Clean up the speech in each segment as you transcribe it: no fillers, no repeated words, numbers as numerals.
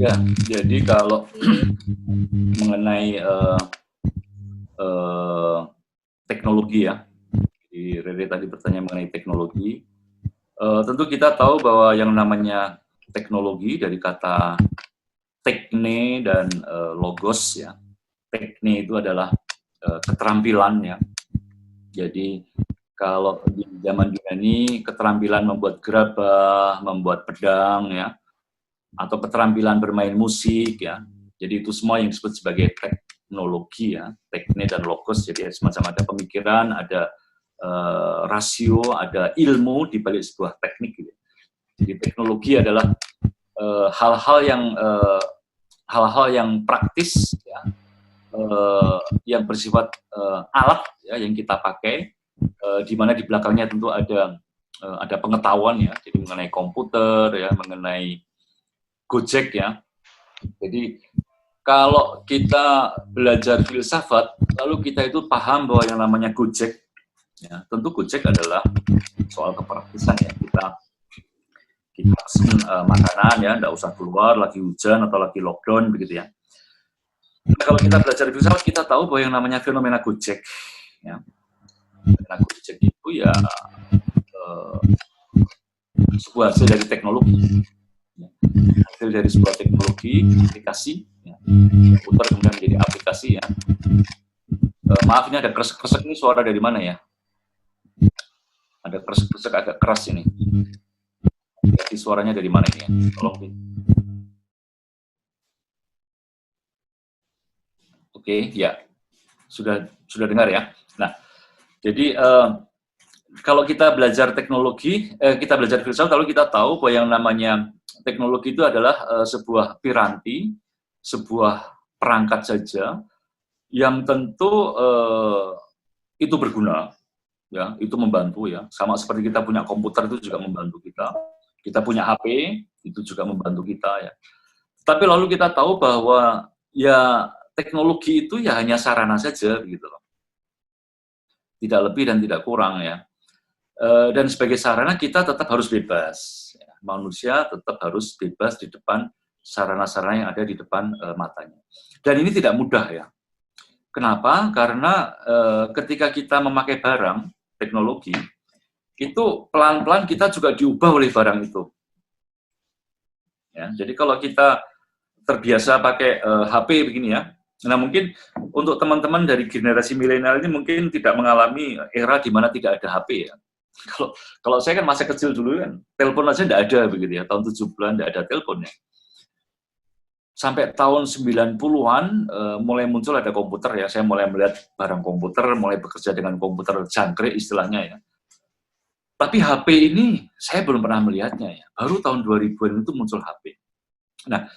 Ya, jadi kalau mengenai teknologi ya, di Rere tadi bertanya mengenai teknologi. Tentu kita tahu bahwa yang namanya teknologi dari kata tekne dan logos ya. Tekne itu adalah keterampilan ya. Jadi kalau di zaman Yunani keterampilan membuat gerabah, membuat pedang ya, atau keterampilan bermain musik ya. Jadi itu semua yang disebut sebagai teknologi ya, tekne dan logos. Jadi semacam ada pemikiran, ada rasio, ada ilmu di balik sebuah teknik. Gitu. Jadi teknologi adalah hal-hal yang praktis ya, yang bersifat alat ya, yang kita pakai, di mana di belakangnya tentu ada pengetahuan ya, jadi mengenai komputer ya, mengenai Gojek ya. Jadi kalau kita belajar filsafat, lalu kita itu paham bahwa yang namanya Gojek, ya, tentu Gojek adalah soal kepraktisan ya. Kita pesen makanan ya, nggak usah keluar, lagi hujan atau lagi lockdown begitu ya. Nah, kalau kita belajar filsafat, kita tahu bahwa yang namanya fenomena Gojek, ya. Fenomena Gojek itu ya sebuah hasil dari teknologi, ya. Hasil dari sebuah teknologi, aplikasi, ya. Komputer kemudian menjadi aplikasi ya. Maaf ini ada kresek-kresek, ini suara dari mana ya? Ada kresek-kresek agak keras ini. Jadi suaranya dari mana ini ya? Tolong. Oke, ya. Sudah dengar ya. Nah, jadi kalau kita belajar teknologi, kita belajar filsafat, kalau kita tahu bahwa yang namanya teknologi itu adalah sebuah piranti, sebuah perangkat saja yang tentu itu berguna, ya, itu membantu ya. Sama seperti kita punya komputer itu juga membantu kita. Kita punya HP itu juga membantu kita ya. Tapi lalu kita tahu bahwa ya teknologi itu ya hanya sarana saja gitu loh. Tidak lebih dan tidak kurang ya. Dan sebagai sarana kita tetap harus bebas. Manusia tetap harus bebas di depan sarana-sarana yang ada di depan matanya. Dan ini tidak mudah ya. Kenapa? Karena ketika kita memakai barang, teknologi, itu pelan-pelan kita juga diubah oleh barang itu. Ya, jadi kalau kita terbiasa pakai HP begini ya, nah mungkin untuk teman-teman dari generasi milenial ini mungkin tidak mengalami era di mana tidak ada HP ya. Kalau saya kan masa kecil dulu kan, telepon aja tidak ada begitu ya, tahun 70-an tidak ada teleponnya. Sampai tahun 90-an mulai muncul ada komputer ya, saya mulai melihat barang komputer, mulai bekerja dengan komputer jangkrik istilahnya ya. Tapi HP ini saya belum pernah melihatnya ya, baru tahun 2000-an itu muncul HP. Nah,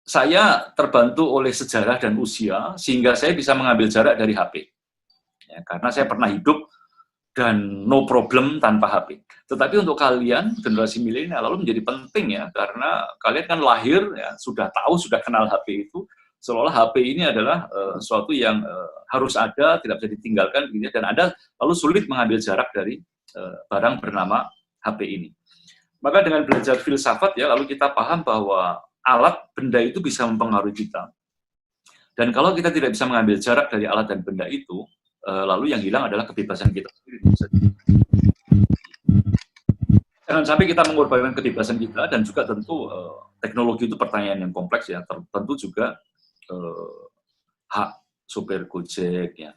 saya terbantu oleh sejarah dan usia, sehingga saya bisa mengambil jarak dari HP. Ya, karena saya pernah hidup dan no problem tanpa HP. Tetapi untuk kalian, generasi milenial, lalu menjadi penting ya, karena kalian kan lahir, ya, sudah tahu, sudah kenal HP itu, seolah HP ini adalah sesuatu yang harus ada, tidak bisa ditinggalkan, gitu, dan Anda lalu sulit mengambil jarak dari barang bernama HP ini. Maka dengan belajar filsafat ya, lalu kita paham bahwa alat benda itu bisa mempengaruhi kita. Dan kalau kita tidak bisa mengambil jarak dari alat dan benda itu, lalu yang hilang adalah kebebasan kita sendiri. Jangan sampai kita mengorbankan kebebasan kita, dan juga tentu teknologi itu pertanyaan yang kompleks ya, tentu juga hak supir Gojek ya,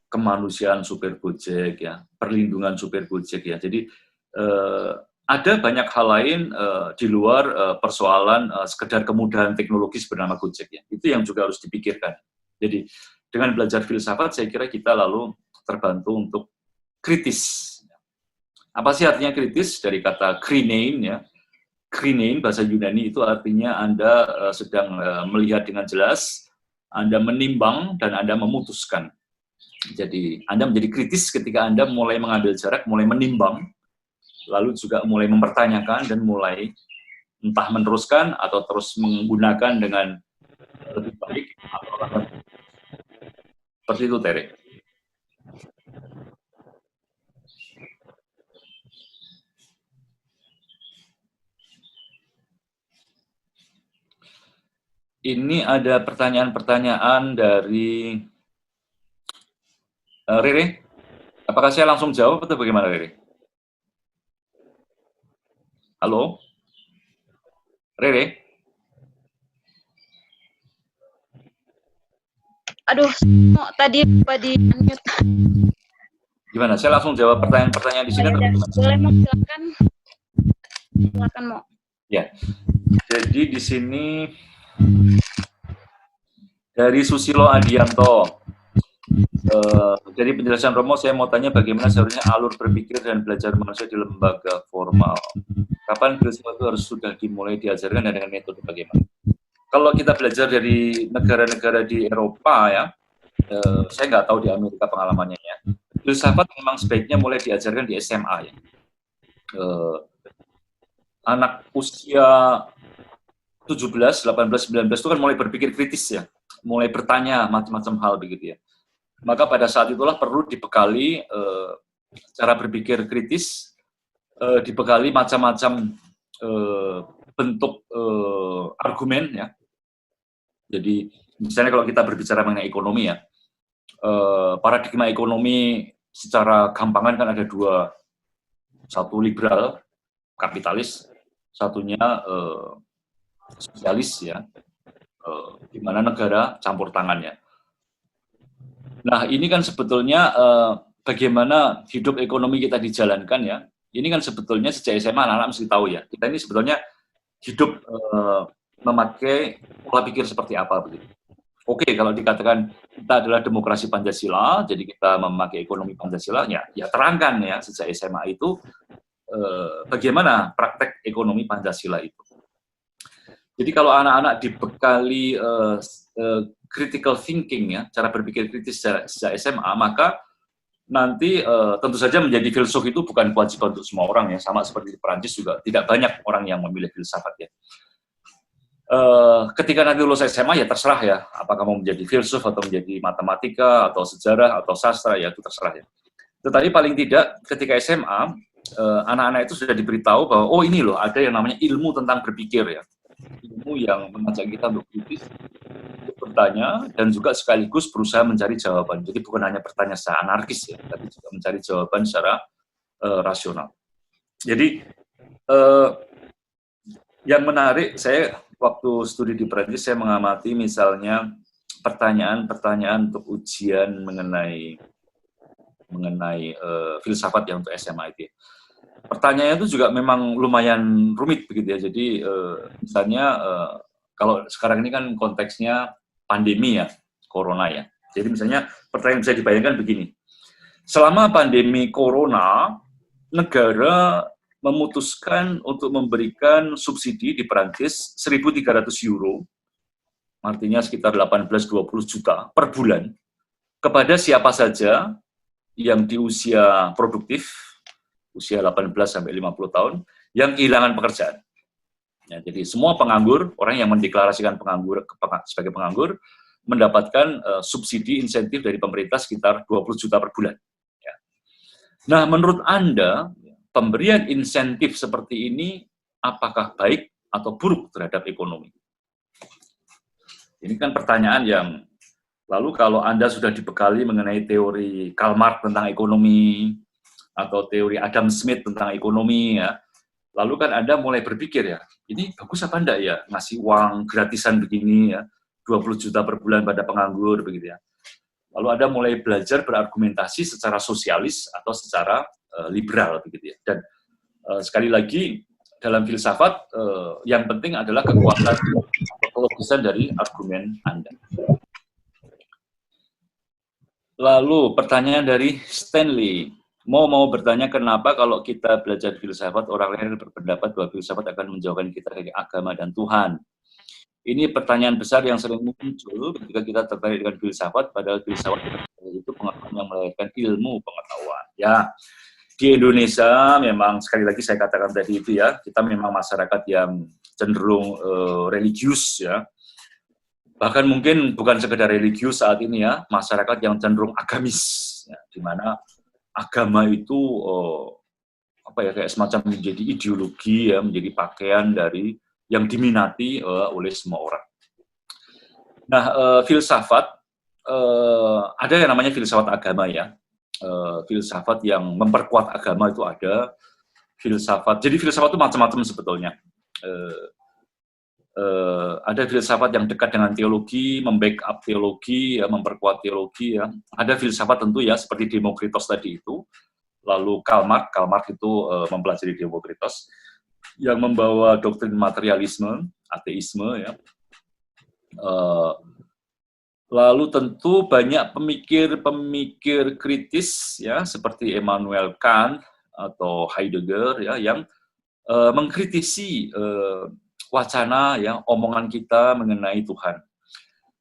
kemanusiaan supir Gojek ya, perlindungan supir Gojek ya. Jadi ada banyak hal lain di luar persoalan sekedar kemudahan teknologis bernama Gojek ya. Itu yang juga harus dipikirkan. Jadi dengan belajar filsafat saya kira kita lalu terbantu untuk kritis. Apa sih artinya kritis? Dari kata krinein ya. Krinein bahasa Yunani itu artinya Anda sedang melihat dengan jelas, Anda menimbang dan Anda memutuskan. Jadi Anda menjadi kritis ketika Anda mulai mengambil jarak, mulai menimbang, lalu juga mulai mempertanyakan dan mulai entah meneruskan atau terus menggunakan dengan lebih baik atau seperti itu, Tere. ini ada pertanyaan-pertanyaan dari Rere. Apakah saya langsung jawab atau bagaimana, Rere? Halo, Rere? Aduh, tadi lupa di unmute. Gimana? Saya langsung jawab pertanyaan-pertanyaan di sini atau bagaimana? Boleh, Mo, silakan. Silakan, Mo. Ya, jadi di sini dari Susilo Adianto. Dari penjelasan Romo, saya mau tanya bagaimana seharusnya alur berpikir dan belajar manusia di lembaga formal. Kapan filsafat itu harus sudah dimulai diajarkan dan dengan metode bagaimana? Kalau kita belajar dari negara-negara di Eropa ya, saya nggak tahu di Amerika pengalamannya ya. Filsafat memang sebaiknya mulai diajarkan di SMA ya. Anak usia 17, 18, 19 itu kan mulai berpikir kritis ya, mulai bertanya macam-macam hal begitu ya. Maka pada saat itulah perlu dibekali cara berpikir kritis, dibekali macam-macam bentuk argumen ya. Jadi misalnya kalau kita berbicara mengenai ekonomi ya, paradigma ekonomi secara gampangan kan ada dua, satu liberal kapitalis, satunya sosialis ya, di mana negara campur tangannya. Nah, ini kan sebetulnya bagaimana hidup ekonomi kita dijalankan ya. Ini kan sebetulnya sejak SMA anak-anak mesti tahu ya. Kita ini sebetulnya hidup memakai pola pikir seperti apa begitu. Oke, kalau dikatakan kita adalah demokrasi Pancasila, jadi kita memakai ekonomi Pancasila, ya terangkan ya sejak SMA itu bagaimana praktek ekonomi Pancasila itu. Jadi kalau anak-anak dibekali critical thinking ya, cara berpikir kritis sejak SMA, maka nanti tentu saja menjadi filsuf itu bukan kewajiban untuk semua orang ya, sama seperti di Perancis juga tidak banyak orang yang memilih filsafat ya. Ketika nanti lulus SMA ya terserah ya, apakah mau menjadi filsuf atau menjadi matematika atau sejarah atau sastra ya itu terserah ya. Tetapi paling tidak ketika SMA anak-anak itu sudah diberitahu bahwa oh ini loh ada yang namanya ilmu tentang berpikir ya. Ilmu yang mengajak kita untuk kritis, untuk bertanya, dan juga sekaligus berusaha mencari jawaban. Jadi bukan hanya bertanya secara anarkis ya, tapi juga mencari jawaban secara rasional. Jadi yang menarik, saya waktu studi di Perancis, saya mengamati misalnya pertanyaan-pertanyaan untuk ujian mengenai filsafat yang untuk SMA itu. Pertanyaannya itu juga memang lumayan rumit begitu ya. Jadi misalnya kalau sekarang ini kan konteksnya pandemi ya, corona ya. Jadi misalnya pertanyaan bisa dibayangkan begini. Selama pandemi corona, negara memutuskan untuk memberikan subsidi di Perancis 1.300 euro, artinya sekitar 18-20 juta per bulan, kepada siapa saja yang di usia produktif, usia 18 sampai 50 tahun, yang kehilangan pekerjaan. Ya, jadi semua penganggur, orang yang mendeklarasikan sebagai penganggur, mendapatkan subsidi insentif dari pemerintah sekitar 20 juta per bulan. Ya. Nah, menurut Anda, pemberian insentif seperti ini apakah baik atau buruk terhadap ekonomi? Ini kan pertanyaan yang, lalu kalau Anda sudah dibekali mengenai teori Karl Marx tentang ekonomi, atau teori Adam Smith tentang ekonomi ya, lalu kan Anda mulai berpikir ya, ini bagus apa enggak ya, ngasih uang gratisan begini ya, 20 juta per bulan pada penganggur begitu ya. Lalu Anda mulai belajar berargumentasi secara sosialis atau secara liberal begitu ya. Dan sekali lagi dalam filsafat yang penting adalah kekuatan kelogisan dari argumen Anda. Lalu pertanyaan dari Stanley. Mau bertanya kenapa kalau kita belajar filsafat, orang lain berpendapat bahwa filsafat akan menjauhkan kita dari agama dan Tuhan. Ini pertanyaan besar yang sering muncul ketika kita tertarik dengan filsafat, padahal filsafat itu pengetahuan yang melahirkan ilmu pengetahuan. Ya, di Indonesia memang sekali lagi saya katakan tadi itu ya, kita memang masyarakat yang cenderung religius ya. Bahkan mungkin bukan sekedar religius saat ini ya, masyarakat yang cenderung agamis, ya, di mana agama itu kayak semacam menjadi ideologi ya, menjadi pakaian dari yang diminati oleh semua orang. Nah, filsafat, ada yang namanya filsafat agama ya. Filsafat yang memperkuat agama itu ada. Filsafat, jadi filsafat itu macam-macam sebetulnya. Ada filsafat yang dekat dengan teologi, membackup teologi, ya, memperkuat teologi. Ya. Ada filsafat tentu ya, seperti Demokritos tadi itu. Lalu Karl Marx itu mempelajari Demokritos, yang membawa doktrin materialisme, ateisme. Ya. Lalu tentu banyak pemikir-pemikir kritis ya seperti Immanuel Kant atau Heidegger ya yang mengkritisi wacana ya omongan kita mengenai Tuhan.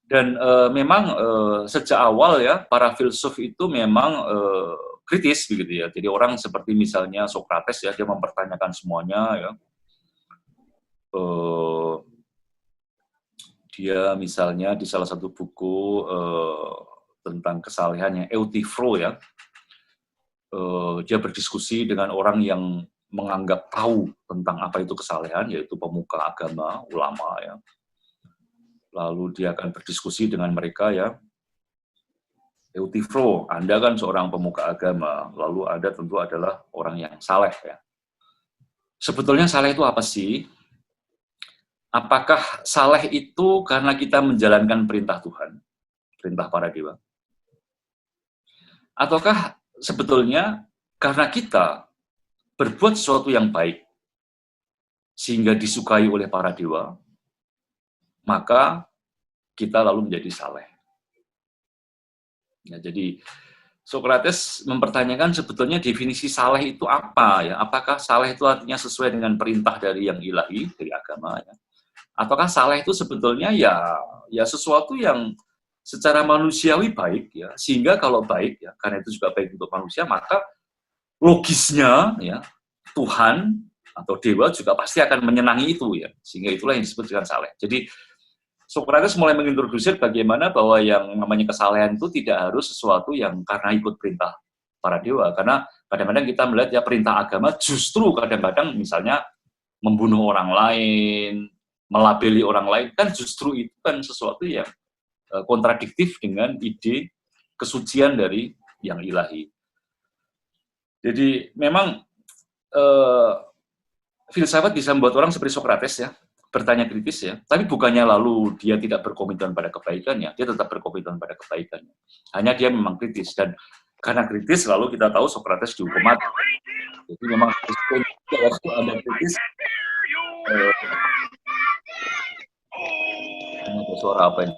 Dan memang sejak awal ya para filsuf itu memang kritis begitu ya. Jadi orang seperti misalnya Socrates ya dia mempertanyakan semuanya ya. Dia misalnya di salah satu buku tentang kesalehannya Euthyphro ya, dia berdiskusi dengan orang yang menganggap tahu tentang apa itu kesalehan, yaitu pemuka agama, ulama ya. Lalu dia akan berdiskusi dengan mereka ya, Euthyphro, Anda kan seorang pemuka agama, lalu Anda tentu adalah orang yang saleh ya. Sebetulnya saleh itu apa sih? Apakah saleh itu karena kita menjalankan perintah Tuhan, perintah para dewa? Ataukah sebetulnya karena kita berbuat sesuatu yang baik, sehingga disukai oleh para dewa, maka kita lalu menjadi saleh. Ya, jadi Socrates mempertanyakan sebetulnya definisi saleh itu apa ya? Apakah saleh itu artinya sesuai dengan perintah dari yang ilahi, dari agama ya? Ataukah saleh itu sebetulnya ya sesuatu yang secara manusiawi baik ya, sehingga kalau baik ya, karena itu juga baik untuk manusia, maka logisnya ya Tuhan atau dewa juga pasti akan menyenangi itu ya, sehingga itulah yang disebut dengan saleh. Jadi Socrates mulai mengintroduksi bagaimana bahwa yang namanya kesalehan itu tidak harus sesuatu yang karena ikut perintah para dewa, karena kadang-kadang kita melihat ya perintah agama justru kadang-kadang misalnya membunuh orang lain, melabeli orang lain, kan justru itu kan sesuatu yang kontradiktif dengan ide kesucian dari yang ilahi. Jadi memang filsafat bisa membuat orang seperti Socrates ya, bertanya kritis ya, tapi bukannya lalu dia tidak berkomitmen pada kebaikannya, dia tetap berkomitmen pada kebaikannya. Hanya dia memang kritis, dan karena kritis lalu kita tahu Socrates dihukum mati. Jadi memang waktu ada kritis, ada suara apa ini?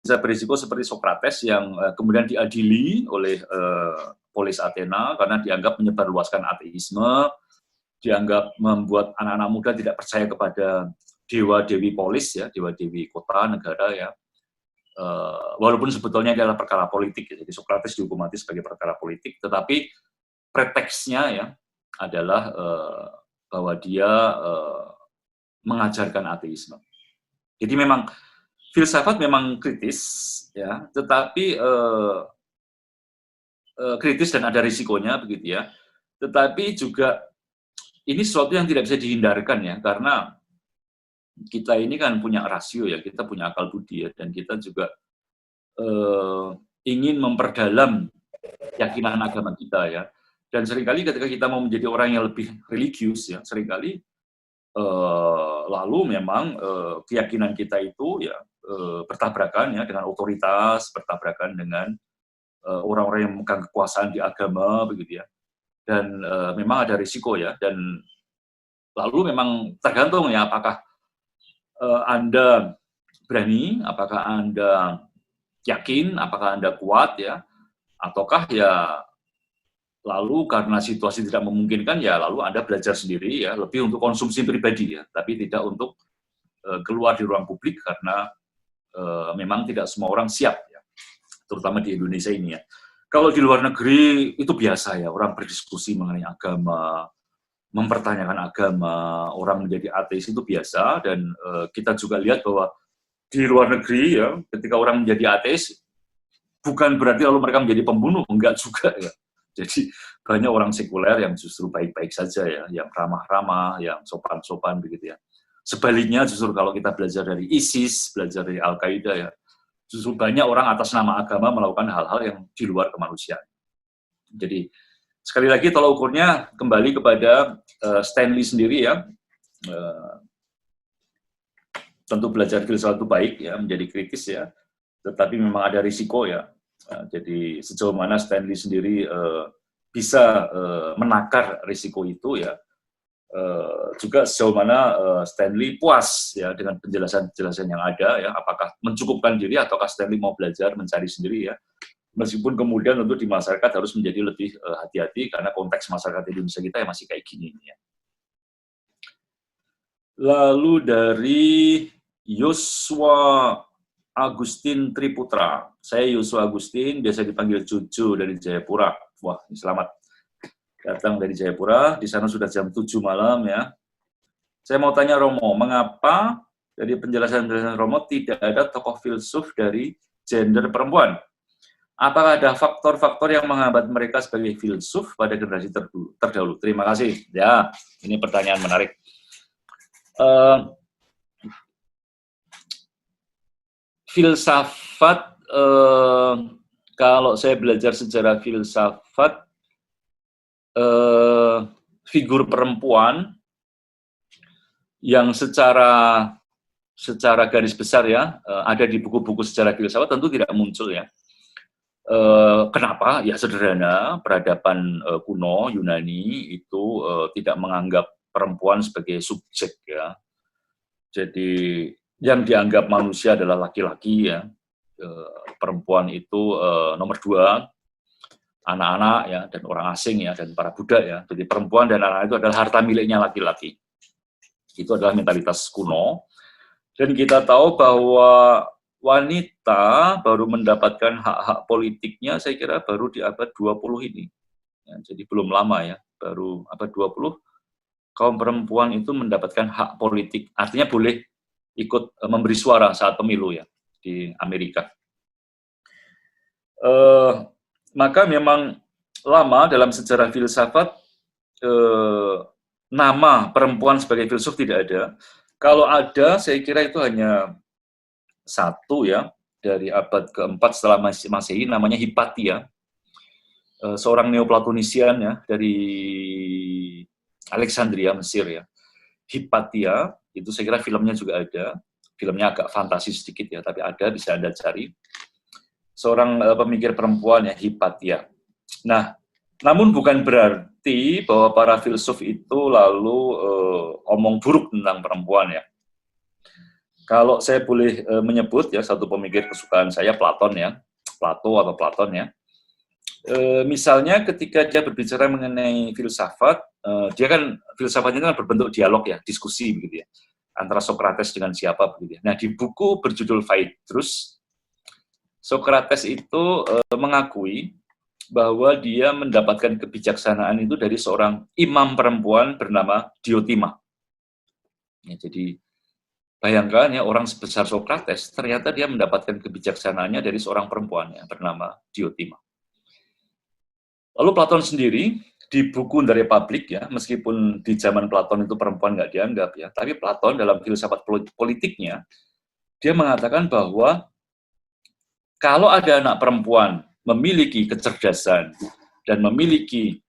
Bisa berisiko seperti Socrates yang kemudian diadili oleh polis Athena karena dianggap menyebarluaskan ateisme, dianggap membuat anak-anak muda tidak percaya kepada dewa-dewi polis ya, dewa-dewi kota, negara ya. Walaupun sebetulnya adalah perkara politik ya. Jadi Socrates dihukum mati sebagai perkara politik, tetapi preteksnya ya adalah bahwa dia mengajarkan ateisme. Jadi memang filsafat memang kritis ya, tetapi kritis dan ada risikonya begitu ya. Tetapi juga ini sesuatu yang tidak bisa dihindarkan ya, karena kita ini kan punya rasio ya, kita punya akal budi ya, dan kita juga ingin memperdalam keyakinan agama kita ya. Dan seringkali ketika kita mau menjadi orang yang lebih religius ya, seringkali lalu memang keyakinan kita itu ya bertabrakan ya dengan otoritas, bertabrakan dengan orang-orang yang memegang kekuasaan di agama begitu ya. Dan memang ada risiko ya, dan lalu memang tergantung ya apakah Anda berani, apakah Anda yakin, apakah Anda kuat ya, ataukah ya lalu karena situasi tidak memungkinkan ya lalu Anda belajar sendiri ya, lebih untuk konsumsi pribadi ya, tapi tidak untuk keluar di ruang publik karena memang tidak semua orang siap ya, terutama di Indonesia ini ya. Kalau di luar negeri itu biasa ya, orang berdiskusi mengenai agama, mempertanyakan agama, orang menjadi ateis itu biasa, dan kita juga lihat bahwa di luar negeri ya, ketika orang menjadi ateis, bukan berarti lalu mereka menjadi pembunuh, enggak juga ya. Jadi banyak orang sekuler yang justru baik-baik saja ya, yang ramah-ramah, yang sopan-sopan begitu ya. Sebaliknya justru kalau kita belajar dari ISIS, belajar dari Al-Qaeda ya, justru banyak orang atas nama agama melakukan hal-hal yang di luar kemanusiaan. Jadi sekali lagi tolak ukurnya kembali kepada Stanley sendiri ya. Tentu belajar filsafat itu baik ya, menjadi kritis ya, tetapi memang ada risiko ya. Jadi sejauh mana Stanley sendiri bisa menakar risiko itu ya, juga sejauh mana Stanley puas ya dengan penjelasan-penjelasan yang ada ya, apakah mencukupkan diri ataukah Stanley mau belajar mencari sendiri ya. Meskipun kemudian tentu di masyarakat harus menjadi lebih hati-hati karena konteks masyarakat Indonesia kita yang masih kayak gini ya. Lalu dari Yosua Agustin Triputra. Saya Yosua Agustin, biasa dipanggil Jojo dari Jayapura. Wah, selamat datang dari Jayapura. Di sana sudah jam 7 malam ya. Saya mau tanya Romo, mengapa dari penjelasan-penjelasan Romo tidak ada tokoh filsuf dari gender perempuan? Apakah ada faktor-faktor yang menghambat mereka sebagai filsuf pada generasi terdahulu? Terima kasih. Ya, ini pertanyaan menarik. Filsafat, kalau saya belajar sejarah filsafat, figur perempuan yang secara garis besar ya, ada di buku-buku sejarah filsafat tentu tidak muncul ya. Kenapa? Ya sederhana, peradaban kuno Yunani itu tidak menganggap perempuan sebagai subjek ya. Jadi yang dianggap manusia adalah laki-laki ya, perempuan itu nomor 2, anak-anak ya dan orang asing ya dan para budak ya. Jadi perempuan dan anak itu adalah harta miliknya laki-laki. Itu adalah mentalitas kuno. Dan kita tahu bahwa wanita baru mendapatkan hak-hak politiknya saya kira baru di abad 20 ini. Ya, jadi belum lama ya, baru abad 20 kaum perempuan itu mendapatkan hak politik. Artinya boleh ikut memberi suara saat pemilu ya di Amerika. Maka memang lama dalam sejarah filsafat nama perempuan sebagai filsuf tidak ada. Kalau ada, saya kira itu hanya satu ya dari abad keempat setelah Masehi, namanya Hypatia, seorang neoplatonisian ya dari Alexandria Mesir ya. Hypatia itu saya kira filmnya juga ada, filmnya agak fantasi sedikit ya, tapi ada, bisa Anda cari. Seorang pemikir perempuan ya, Hypatia. Nah, namun bukan berarti bahwa para filsuf itu lalu omong buruk tentang perempuan ya. Kalau saya boleh menyebut ya satu pemikir kesukaan saya, Platon ya, Platon ya. Misalnya ketika dia berbicara mengenai filsafat, dia kan filsafatnya kan berbentuk dialog ya, diskusi begitu ya, antara Socrates dengan siapa begitu ya. Nah di buku berjudul Phaedrus, Socrates itu mengakui bahwa dia mendapatkan kebijaksanaan itu dari seorang imam perempuan bernama Diotima. Ya, jadi bayangkan ya orang sebesar Socrates ternyata dia mendapatkan kebijaksanaannya dari seorang perempuan yang bernama Diotima. Lalu Platon sendiri di buku dari Republik ya, meskipun di zaman Platon itu perempuan nggak dianggap ya, tapi Platon dalam filsafat politiknya dia mengatakan bahwa kalau ada anak perempuan memiliki kecerdasan dan memiliki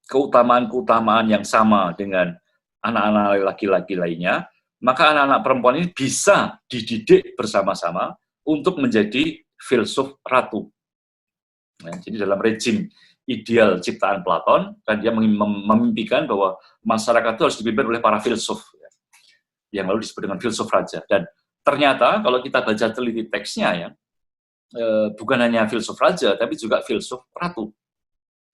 keutamaan-keutamaan yang sama dengan anak-anak laki-laki lainnya, maka anak-anak perempuan ini bisa dididik bersama-sama untuk menjadi filsuf ratu. Nah, jadi dalam rejim ideal ciptaan Platon, kan dia memimpikan bahwa masyarakat itu harus dipimpin oleh para filsuf, ya, yang lalu disebut dengan filsuf raja. Dan ternyata kalau kita baca teliti teksnya ya, bukan hanya filsuf raja, tapi juga filsuf ratu.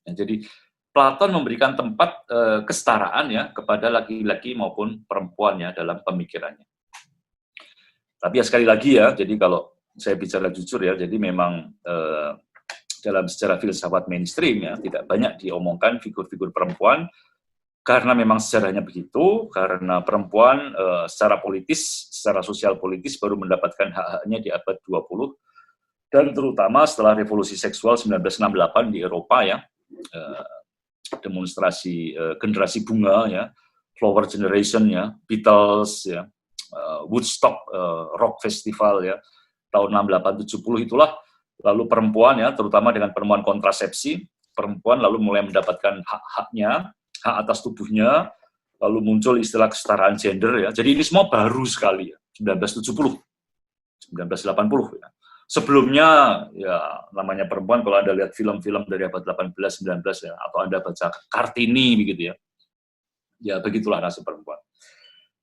Nah, jadi Platon memberikan tempat kesetaraan ya kepada laki-laki maupun perempuan ya dalam pemikirannya. Tapi ya sekali lagi ya, jadi kalau saya bicara jujur ya, jadi memang dalam sejarah filsafat mainstream ya tidak banyak diomongkan figur-figur perempuan karena memang sejarahnya begitu, karena perempuan secara politis, secara sosial politis baru mendapatkan hak-haknya di abad 20 dan terutama setelah revolusi seksual 1968 di Eropa ya, demonstrasi generasi bunga ya, Flower Generation ya, Beatles ya, Woodstock Rock Festival ya, tahun 68-70 itulah, lalu perempuan ya, terutama dengan penemuan kontrasepsi, perempuan lalu mulai mendapatkan hak-haknya, hak atas tubuhnya, lalu muncul istilah kesetaraan gender ya. Jadi ini semua baru sekali ya, 1970, 1980 ya. Sebelumnya ya namanya perempuan, kalau Anda lihat film-film dari abad 18, 19 ya, atau Anda baca Kartini begitu ya. Ya begitulah nasib perempuan.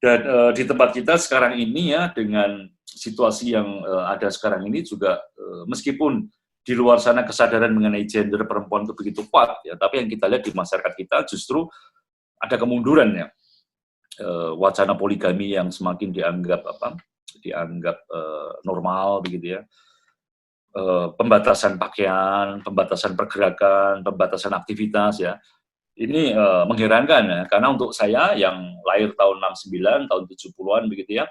Dan di tempat kita sekarang ini ya, dengan situasi yang ada sekarang ini juga, meskipun di luar sana kesadaran mengenai gender perempuan itu begitu kuat ya, tapi yang kita lihat di masyarakat kita justru ada kemunduran ya. Wacana poligami yang semakin dianggap normal begitu ya. Pembatasan pakaian, pembatasan pergerakan, pembatasan aktivitas ya. Ini mengherankan ya, karena untuk saya yang lahir tahun 69, tahun 70-an begitu ya,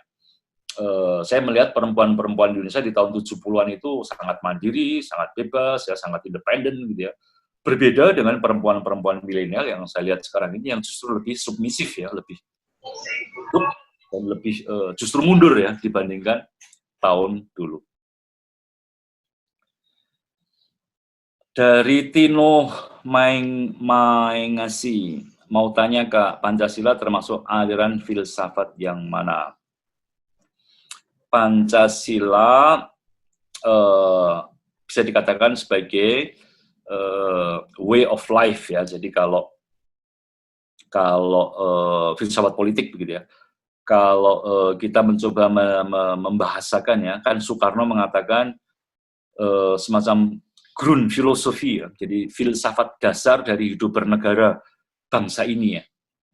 saya melihat perempuan-perempuan Indonesia di tahun 70-an itu sangat mandiri, sangat bebas, ya, sangat independen gitu ya. Berbeda dengan perempuan-perempuan milenial yang saya lihat sekarang ini yang justru lebih submisif ya, lebih hidup dan lebih justru mundur ya dibandingkan tahun dulu. Dari Tino Maengasi, mau tanya Kak, Pancasila termasuk aliran filsafat yang mana? Pancasila bisa dikatakan sebagai way of life ya. Jadi kalau filsafat politik begitu ya. Kalau kita mencoba membahasakan ya, kan Soekarno mengatakan semacam ground filosofi ya, jadi filsafat dasar dari hidup bernegara bangsa ini ya.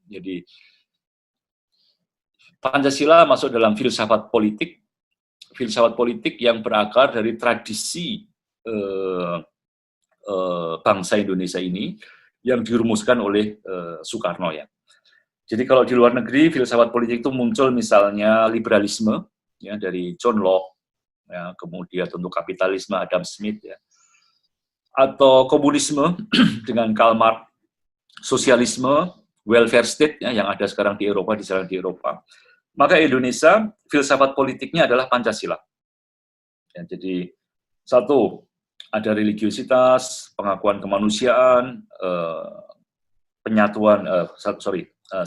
Jadi Pancasila masuk dalam filsafat politik yang berakar dari tradisi bangsa Indonesia ini yang dirumuskan oleh Soekarno ya. Jadi kalau di luar negeri filsafat politik itu muncul misalnya liberalisme ya dari John Locke ya, kemudian tentu kapitalisme Adam Smith ya. Atau komunisme dengan Karl Marx, sosialisme, welfare state ya, yang ada sekarang di Eropa, dijalankan di Eropa. Maka Indonesia, filsafat politiknya adalah Pancasila. Ya, jadi satu, ada religiositas, pengakuan kemanusiaan,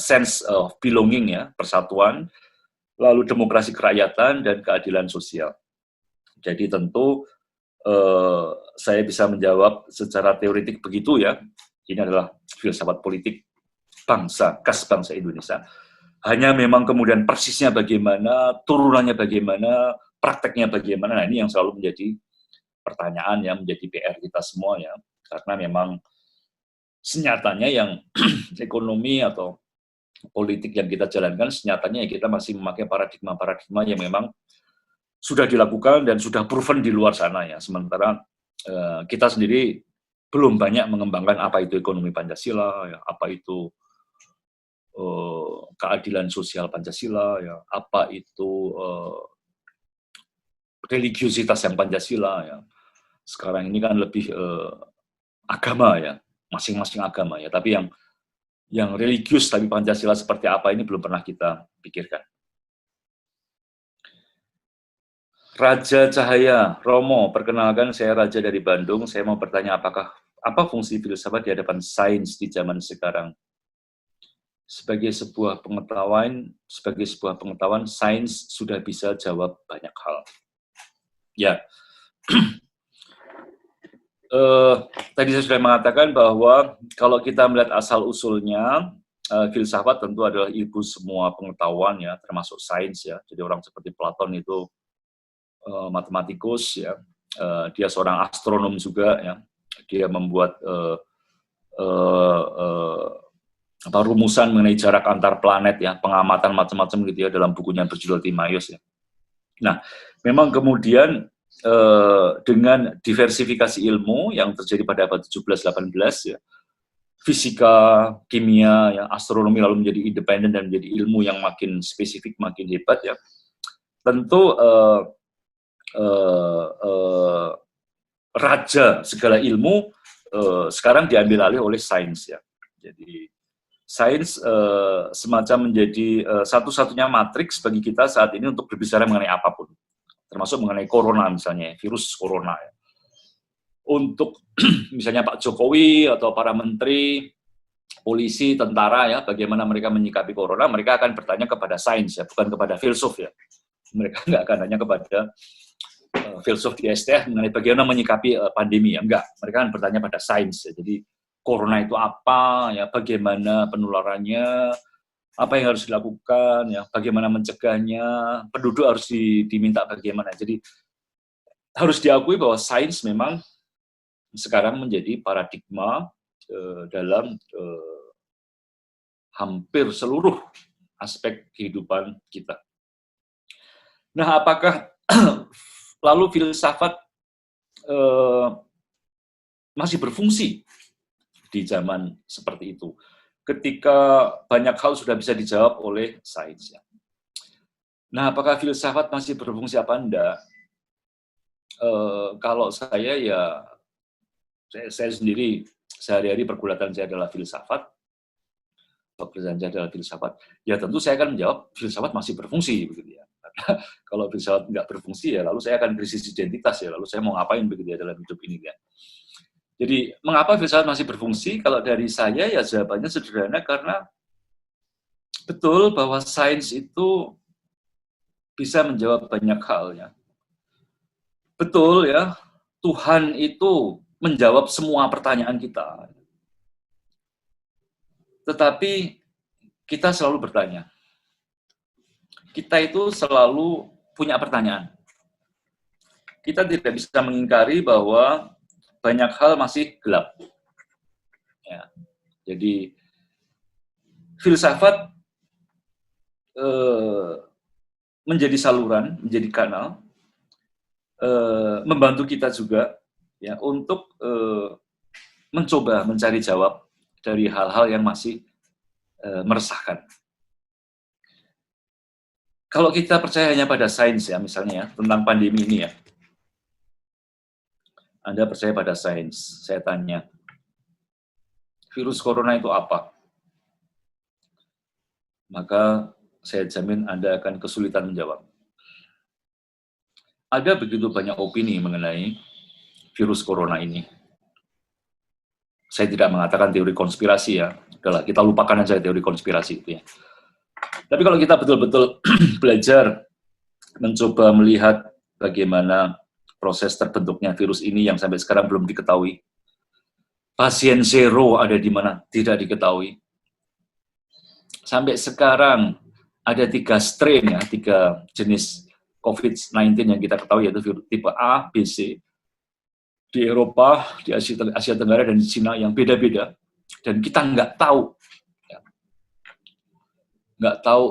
sense of belonging ya, persatuan, lalu demokrasi kerakyatan dan keadilan sosial. Jadi tentu saya bisa menjawab secara teoretik begitu ya. Ini adalah filsafat politik bangsa, khas bangsa Indonesia. Hanya memang kemudian persisnya bagaimana, turunannya bagaimana, prakteknya bagaimana, nah ini yang selalu menjadi pertanyaan yang menjadi PR kita semua ya. Karena memang senyatanya yang ekonomi atau politik yang kita jalankan, senyatanya kita masih memakai paradigma-paradigma yang memang sudah dilakukan dan sudah proven di luar sana ya. Sementara kita sendiri belum banyak mengembangkan apa itu ekonomi Pancasila, ya, apa itu keadilan sosial Pancasila, ya, apa itu religiositas yang Pancasila. Ya. Sekarang ini kan lebih agama ya, masing-masing agama ya. Tapi yang religius tapi Pancasila seperti apa ini belum pernah kita pikirkan. Raja Cahaya, Romo, perkenalkan saya Raja dari Bandung. Saya mau bertanya apa fungsi filsafat di hadapan sains di zaman sekarang? Sebagai sebuah pengetahuan, sains sudah bisa jawab banyak hal. Ya, tadi saya sudah mengatakan bahwa kalau kita melihat asal usulnya, filsafat tentu adalah ibu semua pengetahuan ya, termasuk sains ya. Jadi orang seperti Platon itu matematikus ya, dia seorang astronom juga ya, dia membuat rumusan mengenai jarak antar planet ya, pengamatan macam-macam gitu ya dalam bukunya berjudul Timaeus ya. Nah, memang kemudian dengan diversifikasi ilmu yang terjadi pada abad 17-18 ya, fisika, kimia, ya, astronomi lalu menjadi independen dan menjadi ilmu yang makin spesifik, makin hebat ya. Tentu raja segala ilmu sekarang diambil alih oleh sains ya. Jadi sains semacam menjadi satu-satunya matriks bagi kita saat ini untuk berbicara mengenai apapun, termasuk mengenai corona misalnya, virus corona. Untuk misalnya Pak Jokowi atau para menteri, polisi, tentara ya, bagaimana mereka menyikapi corona, mereka akan bertanya kepada sains ya, bukan kepada filsuf ya. Mereka nggak akan tanya kepada filsuf di STF mengenai bagaimana menyikapi pandemi ya, enggak. Mereka akan bertanya pada sains ya. Jadi corona itu apa ya, bagaimana penularannya, apa yang harus dilakukan ya, bagaimana mencegahnya, penduduk harus diminta bagaimana. Jadi harus diakui bahwa sains memang sekarang menjadi paradigma dalam hampir seluruh aspek kehidupan kita. Nah, apakah lalu filsafat masih berfungsi di zaman seperti itu, ketika banyak hal sudah bisa dijawab oleh sains? Nah, apakah filsafat masih berfungsi apa enggak? Kalau saya ya, saya sendiri sehari-hari pergulatan saya adalah filsafat, pekerjaan saya adalah filsafat. Ya tentu saya akan menjawab filsafat masih berfungsi, begitu ya. Karena kalau filsafat nggak berfungsi ya, lalu saya akan krisis identitas ya, lalu saya mau ngapain begitu ya dalam hidup ini ya. Jadi mengapa filsafat masih berfungsi? Kalau dari saya ya jawabannya sederhana, karena betul bahwa sains itu bisa menjawab banyak hal ya. Betul ya, Tuhan itu menjawab semua pertanyaan kita. Tetapi kita selalu bertanya. Kita itu selalu punya pertanyaan. Kita tidak bisa mengingkari bahwa banyak hal masih gelap. Ya. Jadi filsafat menjadi saluran, menjadi kanal, membantu kita juga ya untuk mencoba mencari jawab dari hal-hal yang masih meresahkan. Kalau kita percaya hanya pada sains ya, misalnya ya, tentang pandemi ini ya, Anda percaya pada sains, saya tanya, virus corona itu apa? Maka saya jamin Anda akan kesulitan menjawab. Ada begitu banyak opini mengenai virus corona ini. Saya tidak mengatakan teori konspirasi ya, udahlah kita lupakan aja teori konspirasi itu ya. Tapi kalau kita betul-betul belajar, mencoba melihat bagaimana proses terbentuknya virus ini yang sampai sekarang belum diketahui. Pasien zero ada di mana? Tidak diketahui. Sampai sekarang ada 3 strain ya, 3 jenis COVID-19 yang kita ketahui, yaitu virus tipe A, B, C. Di Eropa, di Asia Tenggara, dan di Cina yang beda-beda. Dan kita nggak tahu. Nggak tahu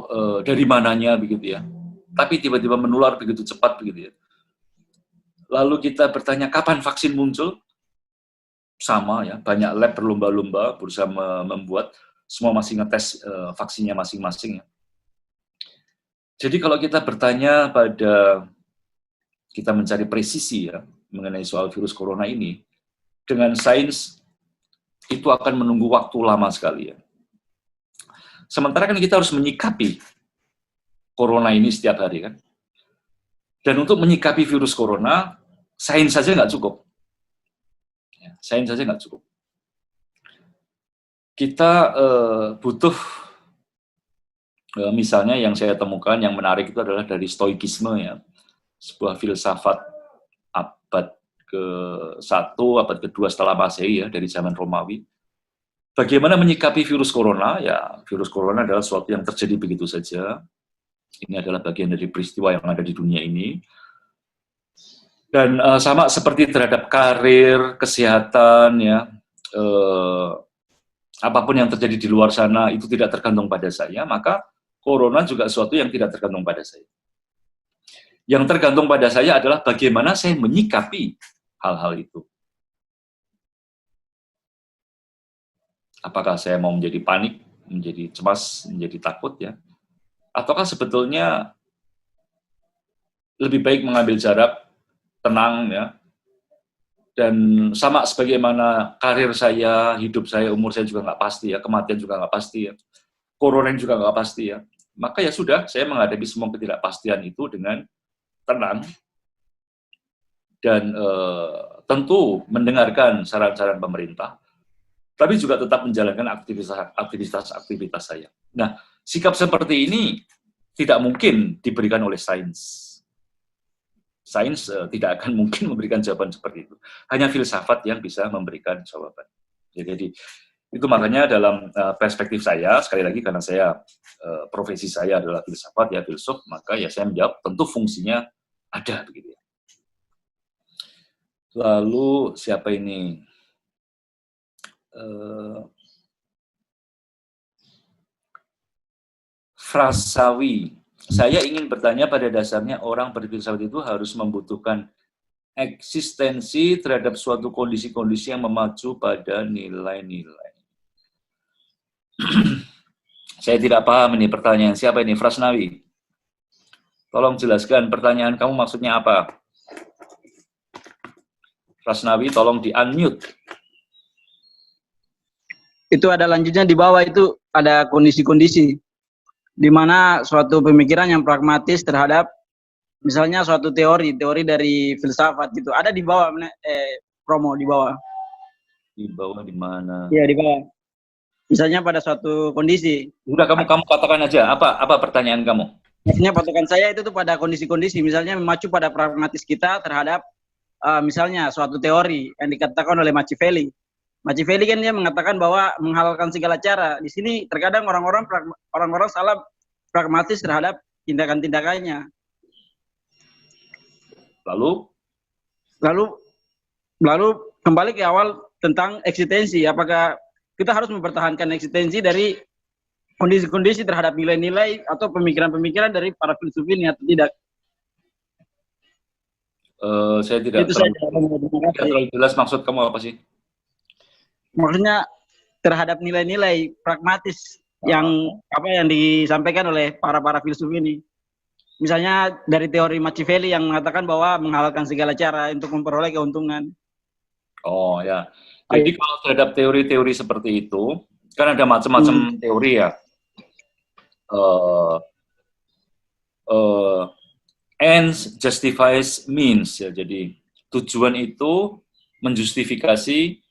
dari mananya begitu ya. Tapi tiba-tiba menular begitu cepat begitu ya. Lalu kita bertanya, kapan vaksin muncul? Sama ya, banyak lab berlomba-lomba berusaha membuat, semua masih ngetes vaksinnya masing-masing ya. Jadi kalau kita bertanya kita mencari presisi ya, mengenai soal virus corona ini, dengan sains, itu akan menunggu waktu lama sekali ya. Sementara kan kita harus menyikapi corona ini setiap hari kan. Dan untuk menyikapi virus corona, sains saja nggak cukup. Sains saja nggak cukup. Kita butuh, misalnya yang saya temukan yang menarik itu adalah dari stoikisme ya, sebuah filsafat abad ke-1, abad ke-2 setelah Masehi ya, dari zaman Romawi. Bagaimana menyikapi virus corona? Ya, virus corona adalah sesuatu yang terjadi begitu saja. Ini adalah bagian dari peristiwa yang ada di dunia ini. Dan sama seperti terhadap karir, kesehatan, ya, apapun yang terjadi di luar sana itu tidak tergantung pada saya, maka corona juga sesuatu yang tidak tergantung pada saya. Yang tergantung pada saya adalah bagaimana saya menyikapi hal-hal itu. Apakah saya mau menjadi panik, menjadi cemas, menjadi takut ya? Ataukah sebetulnya lebih baik mengambil jarak, tenang ya, Dan sama sebagaimana karir saya, hidup saya, umur saya juga nggak pasti ya, kematian juga nggak pasti ya, corona juga nggak pasti ya. Maka ya sudah, saya menghadapi semua ketidakpastian itu dengan tenang dan tentu mendengarkan saran-saran pemerintah, tapi juga tetap menjalankan aktivitas saya. Nah, sikap seperti ini tidak mungkin diberikan oleh sains. Sains tidak akan mungkin memberikan jawaban seperti itu. Hanya filsafat yang bisa memberikan jawaban. Jadi itu makanya dalam perspektif saya, sekali lagi karena saya profesi saya adalah filsafat ya, filsuf, maka ya saya menjawab tentu fungsinya ada begitu ya. Lalu siapa ini? Frasawi. Saya ingin bertanya, pada dasarnya orang berfilsafat itu harus membutuhkan eksistensi terhadap suatu kondisi-kondisi yang memacu pada nilai-nilai. Saya tidak paham ini pertanyaan. Siapa ini? Frasnawi. Tolong jelaskan pertanyaan kamu maksudnya apa? Frasnawi, tolong di-unmute. Itu ada lanjutnya di bawah, itu ada kondisi-kondisi di mana suatu pemikiran yang pragmatis terhadap misalnya suatu teori dari filsafat gitu. Ada di bawah, promo di bawah. Di bawah di mana? Iya, di bawah. Misalnya pada suatu kondisi. Udah kamu katakan aja, apa pertanyaan kamu? Maksudnya patokan saya itu tuh pada kondisi-kondisi, misalnya memacu pada pragmatis kita terhadap misalnya suatu teori yang dikatakan oleh Machiavelli. Machiavelli kan dia mengatakan bahwa menghalalkan segala cara. Di sini terkadang orang-orang salah pragmatis terhadap tindakan-tindakannya. Lalu kembali ke awal tentang eksistensi. Apakah kita harus mempertahankan eksistensi dari kondisi-kondisi terhadap nilai-nilai atau pemikiran-pemikiran dari para filsuf ini atau tidak? Saya tidak terlalu jelas maksud kamu apa sih? Maksudnya terhadap nilai-nilai pragmatis yang disampaikan oleh para filsuf ini. Misalnya dari teori Machiavelli yang mengatakan bahwa menghalalkan segala cara untuk memperoleh keuntungan. Oh ya. Jadi kalau terhadap teori-teori seperti itu, kan ada macam-macam teori ya. Ends justifies means ya. Jadi tujuan itu menjustifikasi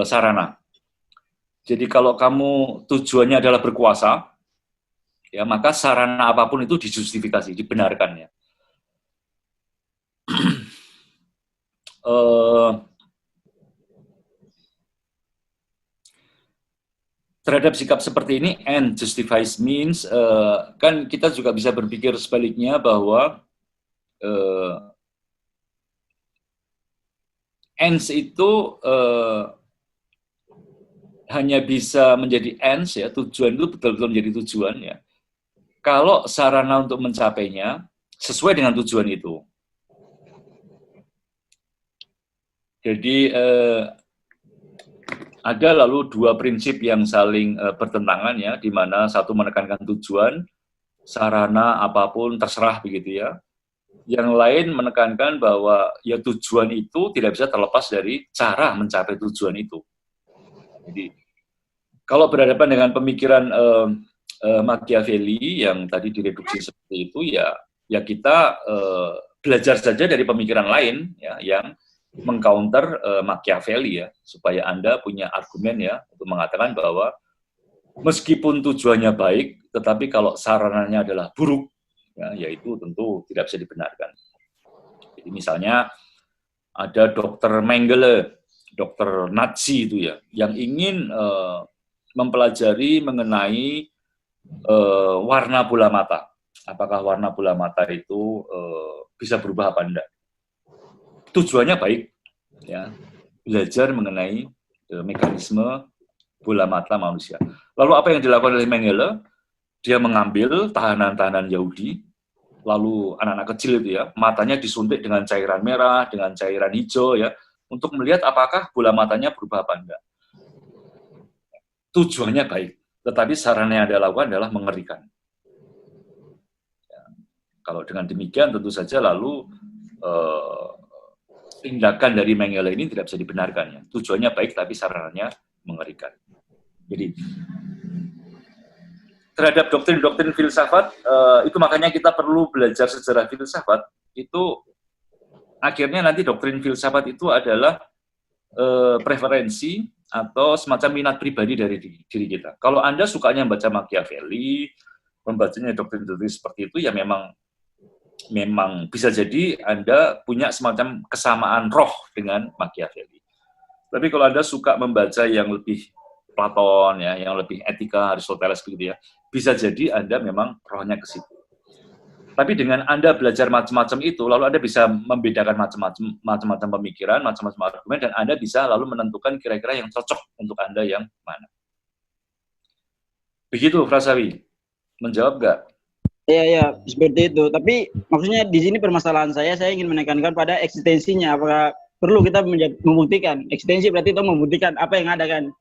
sarana. Jadi kalau kamu tujuannya adalah berkuasa, ya maka sarana apapun itu dijustifikasi, dibenarkan ya. Terhadap sikap seperti ini, end justifies means, kan kita juga bisa berpikir sebaliknya bahwa ends itu hanya bisa menjadi ends ya, tujuan itu betul-betul menjadi tujuan ya, kalau sarana untuk mencapainya sesuai dengan tujuan itu. Jadi ada lalu dua prinsip yang saling bertentangan ya, di mana satu menekankan tujuan, sarana apapun terserah begitu ya. Yang lain menekankan bahwa ya tujuan itu tidak bisa terlepas dari cara mencapai tujuan itu. Jadi kalau berhadapan dengan pemikiran Machiavelli yang tadi direduksi seperti itu ya kita belajar saja dari pemikiran lain ya yang mengcounter Machiavelli ya, supaya Anda punya argumen ya untuk mengatakan bahwa meskipun tujuannya baik, tetapi kalau sarananya adalah buruk, ya itu tentu tidak bisa dibenarkan. Jadi misalnya ada Dr. Mengele, dokter Nazi itu ya, yang ingin mempelajari mengenai warna bola mata. Apakah warna bola mata itu bisa berubah apa enggak? Tujuannya baik, ya, belajar mengenai mekanisme bola mata manusia. Lalu apa yang dilakukan oleh Mengele? Dia mengambil tahanan-tahanan Yahudi, lalu anak-anak kecil itu ya, matanya disuntik dengan cairan merah, dengan cairan hijau ya, untuk melihat apakah bola matanya berubah apa enggak. Tujuannya baik, tetapi sarana yang dia lakukan adalah mengerikan. Ya, kalau dengan demikian tentu saja lalu tindakan dari Mengele ini tidak bisa dibenarkan ya. Tujuannya baik tapi sarannya mengerikan. Jadi terhadap doktrin-doktrin filsafat itu makanya kita perlu belajar sejarah filsafat. Itu akhirnya nanti doktrin filsafat itu adalah preferensi atau semacam minat pribadi dari diri kita. Kalau Anda sukanya membaca Machiavelli, membacanya doktrin-doktrin seperti itu, ya memang bisa jadi Anda punya semacam kesamaan roh dengan Machiavelli. Tapi kalau Anda suka membaca yang lebih Platon, ya, yang lebih etika, Aristoteles begitu ya, bisa jadi Anda memang rohnya ke situ. Tapi dengan Anda belajar macam-macam itu, lalu Anda bisa membedakan macam-macam pemikiran, macam-macam argumen, dan Anda bisa lalu menentukan kira-kira yang cocok untuk Anda yang mana. Begitu, Prasawi. Menjawab nggak? Iya, seperti itu. Tapi maksudnya di sini permasalahan saya ingin menekankan pada eksistensinya. Apakah perlu kita membuktikan? Eksistensi berarti itu membuktikan apa yang ada kan?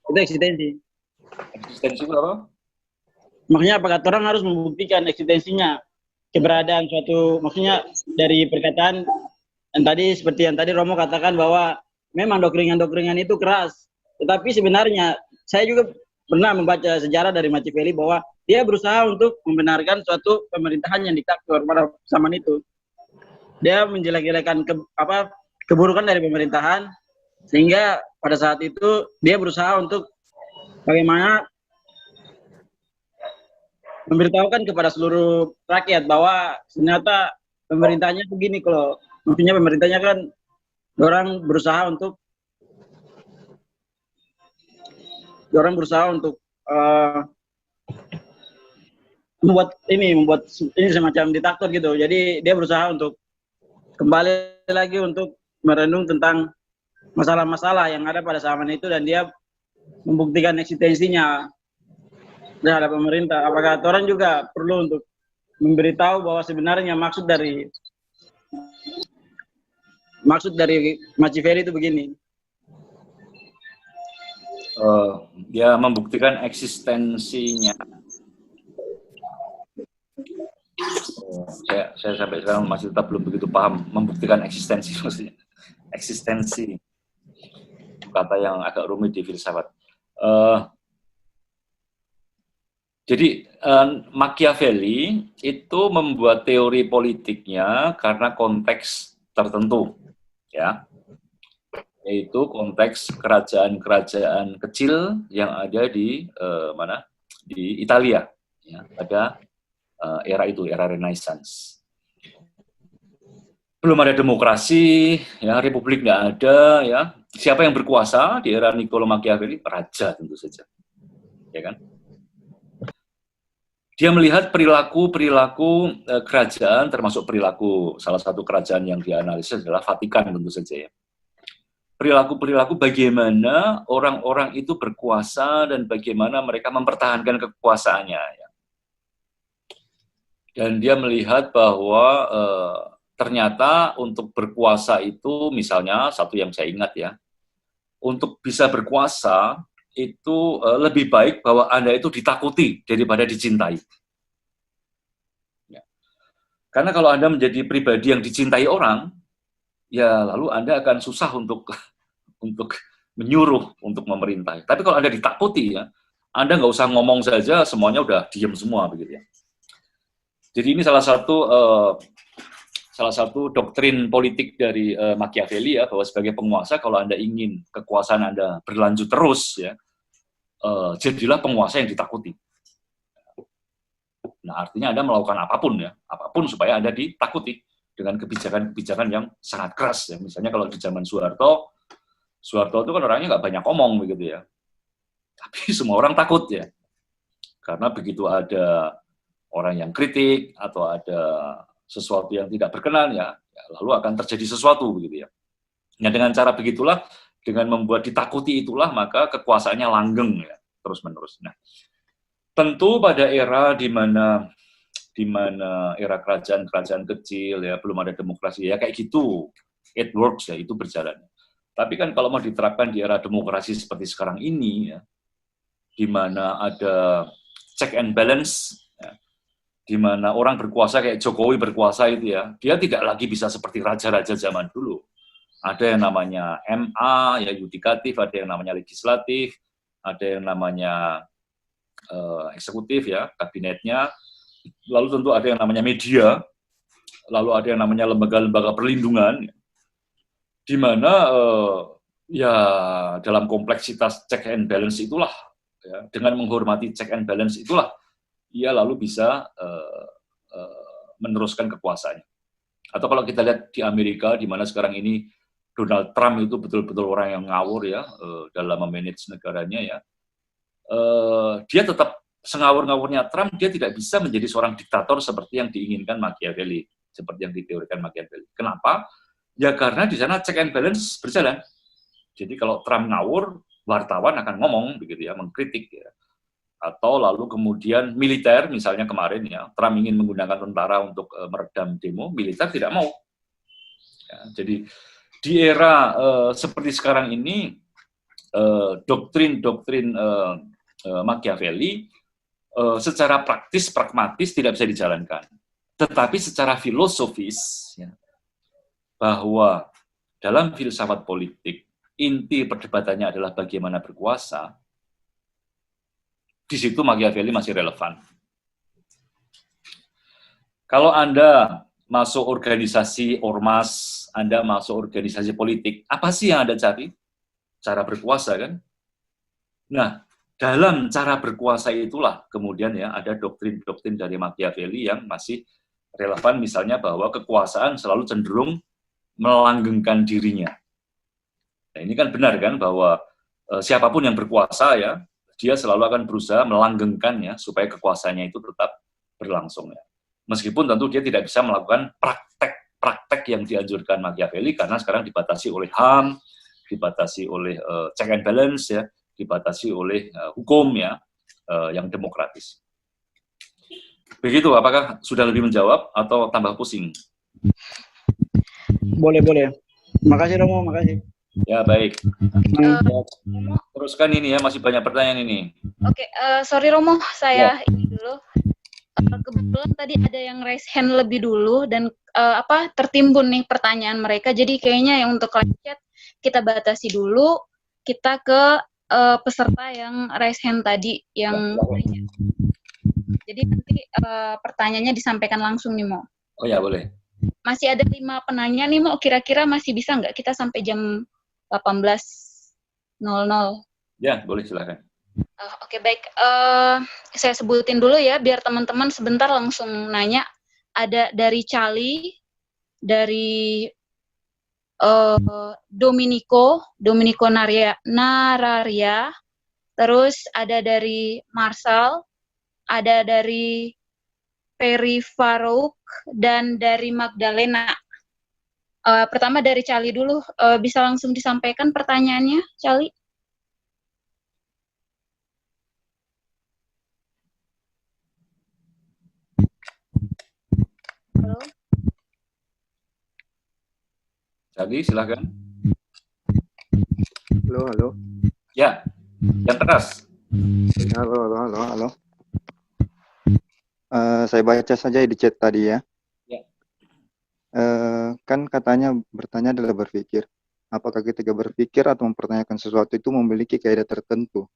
Itu eksistensi. Eksistensi itu apa? Maksudnya apakah orang harus membuktikan eksistensinya? Keberadaan suatu, maksudnya dari perkataan yang tadi, seperti yang tadi Romo katakan bahwa memang doktrin-doktrin itu keras. Tetapi sebenarnya saya juga pernah membaca sejarah dari Machiavelli bahwa dia berusaha untuk membenarkan suatu pemerintahan yang diktator pada zaman itu. Dia menjelek-jelekan keburukan dari pemerintahan, sehingga pada saat itu dia berusaha untuk bagaimana memberitahukan kepada seluruh rakyat bahwa ternyata pemerintahnya begini. Kalau maksudnya pemerintahnya kan orang berusaha untuk membuat ini semacam diktator gitu. Jadi dia berusaha untuk kembali lagi untuk merenung tentang masalah-masalah yang ada pada zaman itu, dan dia membuktikan eksistensinya terhadap pemerintah. Apakah orang juga perlu untuk memberitahu bahwa sebenarnya maksud dari Machiavelli itu begini? Dia membuktikan eksistensinya. Saya sampai sekarang masih tetap belum begitu paham membuktikan eksistensi maksudnya. Eksistensi, kata yang agak rumit di filsafat. Jadi Machiavelli itu membuat teori politiknya karena konteks tertentu, ya, yaitu konteks kerajaan-kerajaan kecil yang ada di di Italia, ya, pada era itu, era Renaissance. Belum ada demokrasi, ya, republik nggak ada, ya. Siapa yang berkuasa di era Niccolo Machiavelli? Raja tentu saja, ya kan? Dia melihat perilaku kerajaan, termasuk perilaku salah satu kerajaan yang dianalisis adalah Vatikan tentu saja, ya. Perilaku bagaimana orang-orang itu berkuasa dan bagaimana mereka mempertahankan kekuasaannya, ya. Dan dia melihat bahwa ternyata untuk berkuasa itu, misalnya satu yang saya ingat, ya, untuk bisa berkuasa itu lebih baik bahwa Anda itu ditakuti daripada dicintai. Ya. Karena kalau Anda menjadi pribadi yang dicintai orang, ya lalu Anda akan susah untuk menyuruh, untuk memerintah. Tapi kalau Anda ditakuti, ya, Anda nggak usah ngomong saja, semuanya udah diam semua, begitu ya. Jadi ini salah satu doktrin politik dari Machiavelli, ya, bahwa sebagai penguasa, kalau Anda ingin kekuasaan Anda berlanjut terus, ya, jadilah penguasa yang ditakuti. Nah, artinya Anda melakukan apapun, ya, apapun supaya Anda ditakuti dengan kebijakan-kebijakan yang sangat keras, ya. Misalnya kalau di zaman Soeharto itu kan orangnya nggak banyak ngomong, begitu ya. Tapi semua orang takut, ya. Karena begitu ada orang yang kritik atau ada sesuatu yang tidak berkenan, ya lalu akan terjadi sesuatu, begitu ya. Nah, dengan cara begitulah, dengan membuat ditakuti itulah, maka kekuasaannya langgeng, ya, terus-menerus. Nah, tentu pada era di mana era kerajaan kecil, ya, belum ada demokrasi, ya kayak gitu, it works, ya, itu berjalan. Tapi kan kalau mau diterapkan di era demokrasi seperti sekarang ini, ya, di mana ada check and balance, ya, di mana orang berkuasa kayak Jokowi berkuasa itu, ya, dia tidak lagi bisa seperti raja-raja zaman dulu. Ada yang namanya MA, ya yudikatif, ada yang namanya legislatif, ada yang namanya eksekutif, ya kabinetnya, lalu tentu ada yang namanya media, lalu ada yang namanya lembaga-lembaga perlindungan, di mana ya dalam kompleksitas check and balance itulah, ya, dengan menghormati check and balance itulah, ia lalu bisa meneruskan kekuasaannya. Atau kalau kita lihat di Amerika, di mana sekarang ini Donald Trump itu betul-betul orang yang ngawur, ya, dalam memanage negaranya, ya. Dia tetap sengawur-ngawurnya Trump, dia tidak bisa menjadi seorang diktator seperti yang diinginkan Machiavelli, seperti yang diteorikan Machiavelli. Kenapa? Ya karena di sana check and balance berjalan. Jadi kalau Trump ngawur, wartawan akan ngomong, begitu ya, mengkritik, ya. Atau lalu kemudian militer, misalnya kemarin, ya, Trump ingin menggunakan tentara untuk meredam demo, militer tidak mau. Ya, jadi di era seperti sekarang ini, doktrin-doktrin Machiavelli secara praktis, pragmatis tidak bisa dijalankan. Tetapi secara filosofis, ya, bahwa dalam filsafat politik, inti perdebatannya adalah bagaimana berkuasa, di situ Machiavelli masih relevan. Kalau Anda masuk organisasi ormas, Anda masuk organisasi politik, apa sih yang Anda cari? Cara berkuasa, kan? Nah, dalam cara berkuasa itulah kemudian, ya, ada doktrin-doktrin dari Machiavelli yang masih relevan, misalnya bahwa kekuasaan selalu cenderung melanggengkan dirinya. Nah, ini kan benar, kan, bahwa siapapun yang berkuasa, ya, dia selalu akan berusaha melanggengkannya supaya kekuasaannya itu tetap berlangsung, ya. Meskipun tentu dia tidak bisa melakukan praktek yang dianjurkan Machiavelli karena sekarang dibatasi oleh HAM, dibatasi oleh check and balance, ya, dibatasi oleh hukum, ya, yang demokratis. Begitu, apakah sudah lebih menjawab atau tambah pusing? Boleh. Makasih Romo, makasih. Ya, baik. Teruskan ini, ya, masih banyak pertanyaan ini. Oke, sorry Romo, saya ini dulu. Kebetulan tadi ada yang raise hand lebih dulu dan tertimbun nih pertanyaan mereka. Jadi kayaknya yang untuk live chat kita batasi dulu. Kita ke peserta yang raise hand tadi yang jadi nanti pertanyaannya disampaikan langsung nih, Mo. Oh ya, boleh. Masih ada 5 penanya nih, Mo. Kira-kira masih bisa nggak kita sampai jam 18.00? Ya, boleh, silakan. Oke, baik. Saya sebutin dulu ya, biar teman-teman sebentar langsung nanya. Ada dari Cali, dari Dominico Nararia, terus ada dari Marshall, ada dari Ferry Farouk, dan dari Magdalena. Pertama dari Cali dulu, bisa langsung disampaikan pertanyaannya, Cali? Halo? Cali, silakan. Halo. Ya, yang keras. Halo. Saya baca saja di chat tadi, ya. Ya. Kan katanya bertanya adalah berpikir. Apakah ketika berpikir atau mempertanyakan sesuatu itu memiliki kaidah tertentu?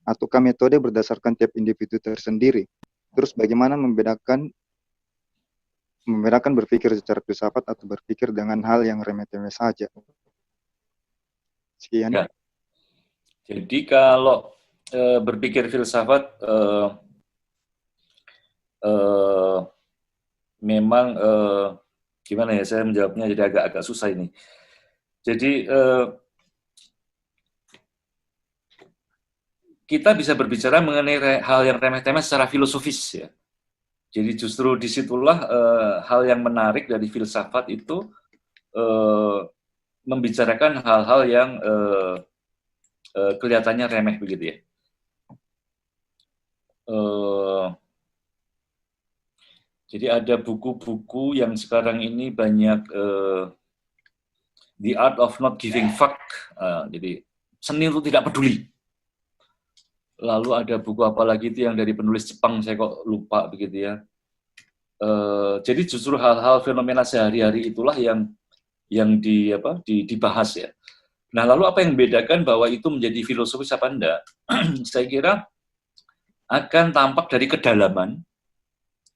Ataukah metode berdasarkan tiap individu tersendiri? Terus bagaimana membedakan berpikir secara filsafat atau berpikir dengan hal yang remeh-temeh saja? Sekian. Ya. Jadi kalau berpikir filsafat memang gimana ya, saya menjawabnya jadi agak susah ini. Jadi kita bisa berbicara mengenai hal yang remeh-temeh secara filosofis, ya. Jadi justru disitulah hal yang menarik dari filsafat itu membicarakan hal-hal yang kelihatannya remeh, begitu ya. Jadi ada buku-buku yang sekarang ini banyak The Art of Not Giving Fuck, jadi seni untuk tidak peduli. Lalu ada buku apa lagi itu yang dari penulis Jepang, saya kok lupa, begitu ya. Jadi justru hal-hal fenomena sehari-hari itulah yang dibahas ya. Nah, lalu apa yang membedakan bahwa itu menjadi filosofis apa enggak? Saya kira akan tampak dari kedalaman,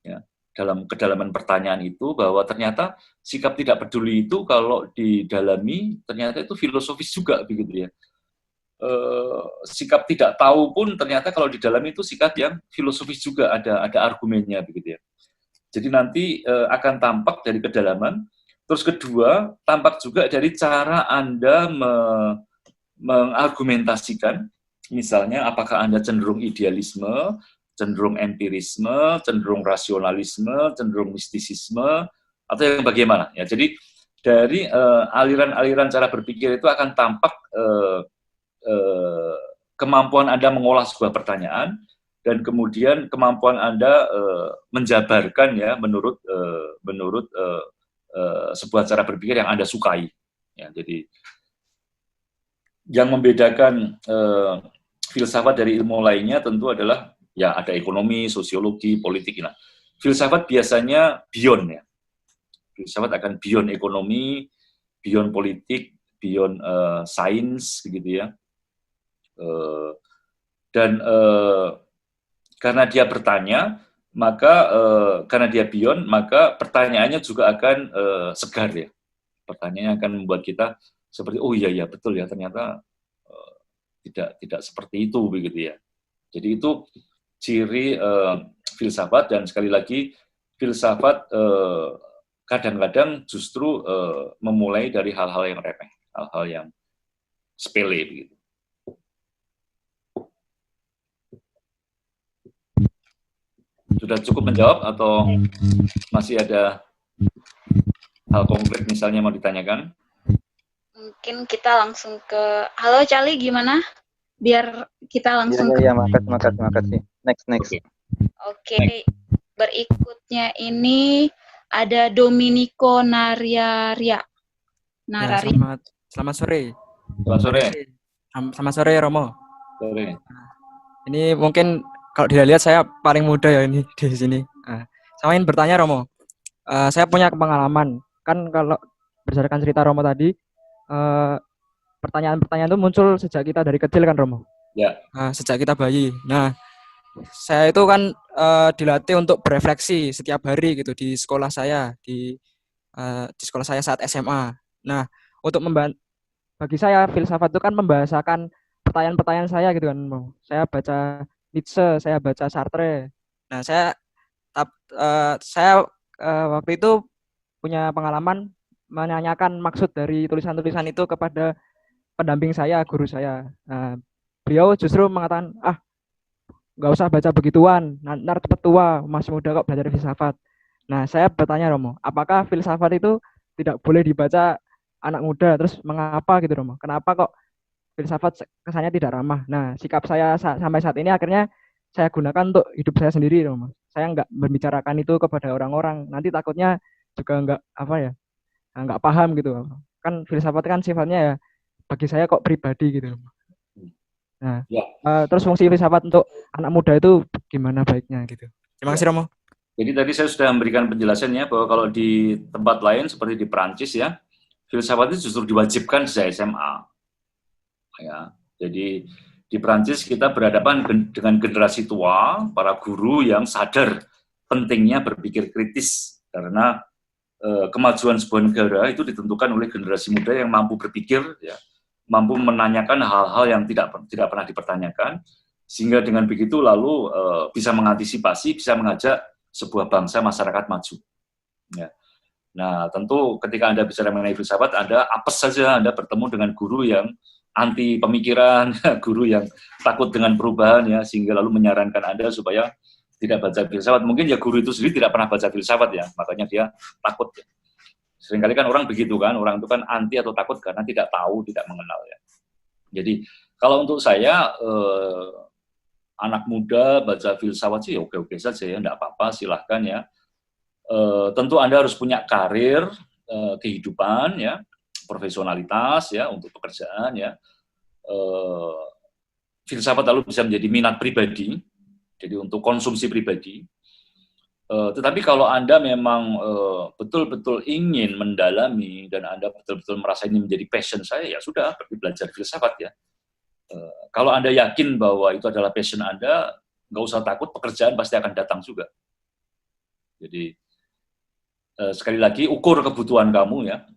ya, dalam kedalaman pertanyaan itu, bahwa ternyata sikap tidak peduli itu kalau didalami ternyata itu filosofis juga begitu ya. Sikap tidak tahu pun ternyata kalau didalami itu sikap yang filosofis juga, ada argumennya begitu ya. Jadi nanti akan tampak dari kedalaman. Terus kedua, tampak juga dari cara Anda mengargumentasikan, misalnya apakah Anda cenderung idealisme, cenderung empirisme, cenderung rasionalisme, cenderung mistisisme, atau yang bagaimana. Ya, jadi dari aliran-aliran cara berpikir itu akan tampak kemampuan Anda mengolah sebuah pertanyaan, dan kemudian kemampuan Anda menjabarkan ya menurut sebuah cara berpikir yang Anda sukai. Ya, jadi yang membedakan filsafat dari ilmu lainnya tentu adalah ya ada ekonomi, sosiologi, politik. Nah, filsafat biasanya beyond ya. Filsafat akan beyond ekonomi, beyond politik, beyond sains begitu ya. Dan karena dia bertanya, maka karena dia beyond, maka pertanyaannya juga akan segar ya. Pertanyaannya akan membuat kita seperti oh iya betul ya, ternyata tidak seperti itu begitu ya. Jadi itu ciri filsafat, dan sekali lagi filsafat kadang-kadang justru memulai dari hal-hal yang remeh, hal-hal yang sepele begitu. Sudah cukup menjawab atau masih ada hal konkret misalnya mau ditanyakan? Mungkin kita langsung ke halo Charlie, gimana? Biar kita langsung Iya, makasih. Next. Oke. Berikutnya ini ada Domenico Nararia. Ya, selamat sore. Selamat sore. Selamat sore Romo. Sore. Ini mungkin kalau dilihat saya paling muda ya ini di sini. Saya ingin bertanya Romo. Saya punya pengalaman. Kan kalau berdasarkan cerita Romo tadi, pertanyaan-pertanyaan itu muncul sejak kita dari kecil kan Romo? Ya. Sejak kita bayi. Nah, saya itu kan dilatih untuk berefleksi setiap hari gitu di sekolah saya, di sekolah saya saat SMA. Nah, untuk bagi saya filsafat itu kan membahasakan pertanyaan-pertanyaan saya gitu kan. Saya baca Nietzsche, saya baca Sartre. Nah, saya waktu itu punya pengalaman menanyakan maksud dari tulisan-tulisan itu kepada pendamping saya, guru saya. Nah, beliau justru mengatakan, nggak usah baca begituan, ntar cepet tua, masih muda kok belajar filsafat. Nah, saya bertanya Romo, apakah filsafat itu tidak boleh dibaca anak muda? Terus mengapa gitu Romo? Kenapa kok filsafat kesannya tidak ramah? Nah, sikap saya sampai saat ini akhirnya saya gunakan untuk hidup saya sendiri Romo. Saya nggak membicarakan itu kepada orang-orang, nanti takutnya juga nggak paham gitu. Kan filsafat kan sifatnya ya bagi saya kok pribadi gitu. Nah, ya. Terus fungsi filsafat untuk anak muda itu gimana baiknya gitu. Terima kasih Romo. Jadi tadi saya sudah memberikan penjelasannya bahwa kalau di tempat lain seperti di Perancis ya, filsafat itu justru diwajibkan sejak SMA. Ya, jadi di Perancis kita berhadapan dengan generasi tua, para guru yang sadar pentingnya berpikir kritis, karena kemajuan sebuah negara itu ditentukan oleh generasi muda yang mampu berpikir, ya, mampu menanyakan hal-hal yang tidak pernah dipertanyakan, sehingga dengan begitu lalu bisa mengantisipasi, bisa mengajak sebuah bangsa masyarakat maju. Ya. Nah, tentu ketika Anda bicara mengenai filsafat, Anda apes saja Anda bertemu dengan guru yang anti pemikiran, guru yang takut dengan perubahan, ya, sehingga lalu menyarankan Anda supaya tidak baca filsafat. Mungkin ya guru itu sendiri tidak pernah baca filsafat ya, makanya dia takut. Ya. Seringkali kan orang begitu kan, orang itu kan anti atau takut karena tidak tahu, tidak mengenal ya. Jadi kalau untuk saya anak muda baca filsafat sih oke-oke saja ya, enggak apa-apa, silahkan ya. Tentu Anda harus punya karir, kehidupan ya, profesionalitas ya untuk pekerjaan ya. Filsafat lalu bisa menjadi minat pribadi, jadi untuk konsumsi pribadi. Tetapi kalau Anda memang betul-betul ingin mendalami dan Anda betul-betul merasa ini menjadi passion saya, ya sudah, pergi belajar filsafat ya. Kalau Anda yakin bahwa itu adalah passion Anda, nggak usah takut, pekerjaan pasti akan datang juga. Jadi sekali lagi ukur kebutuhan kamu ya.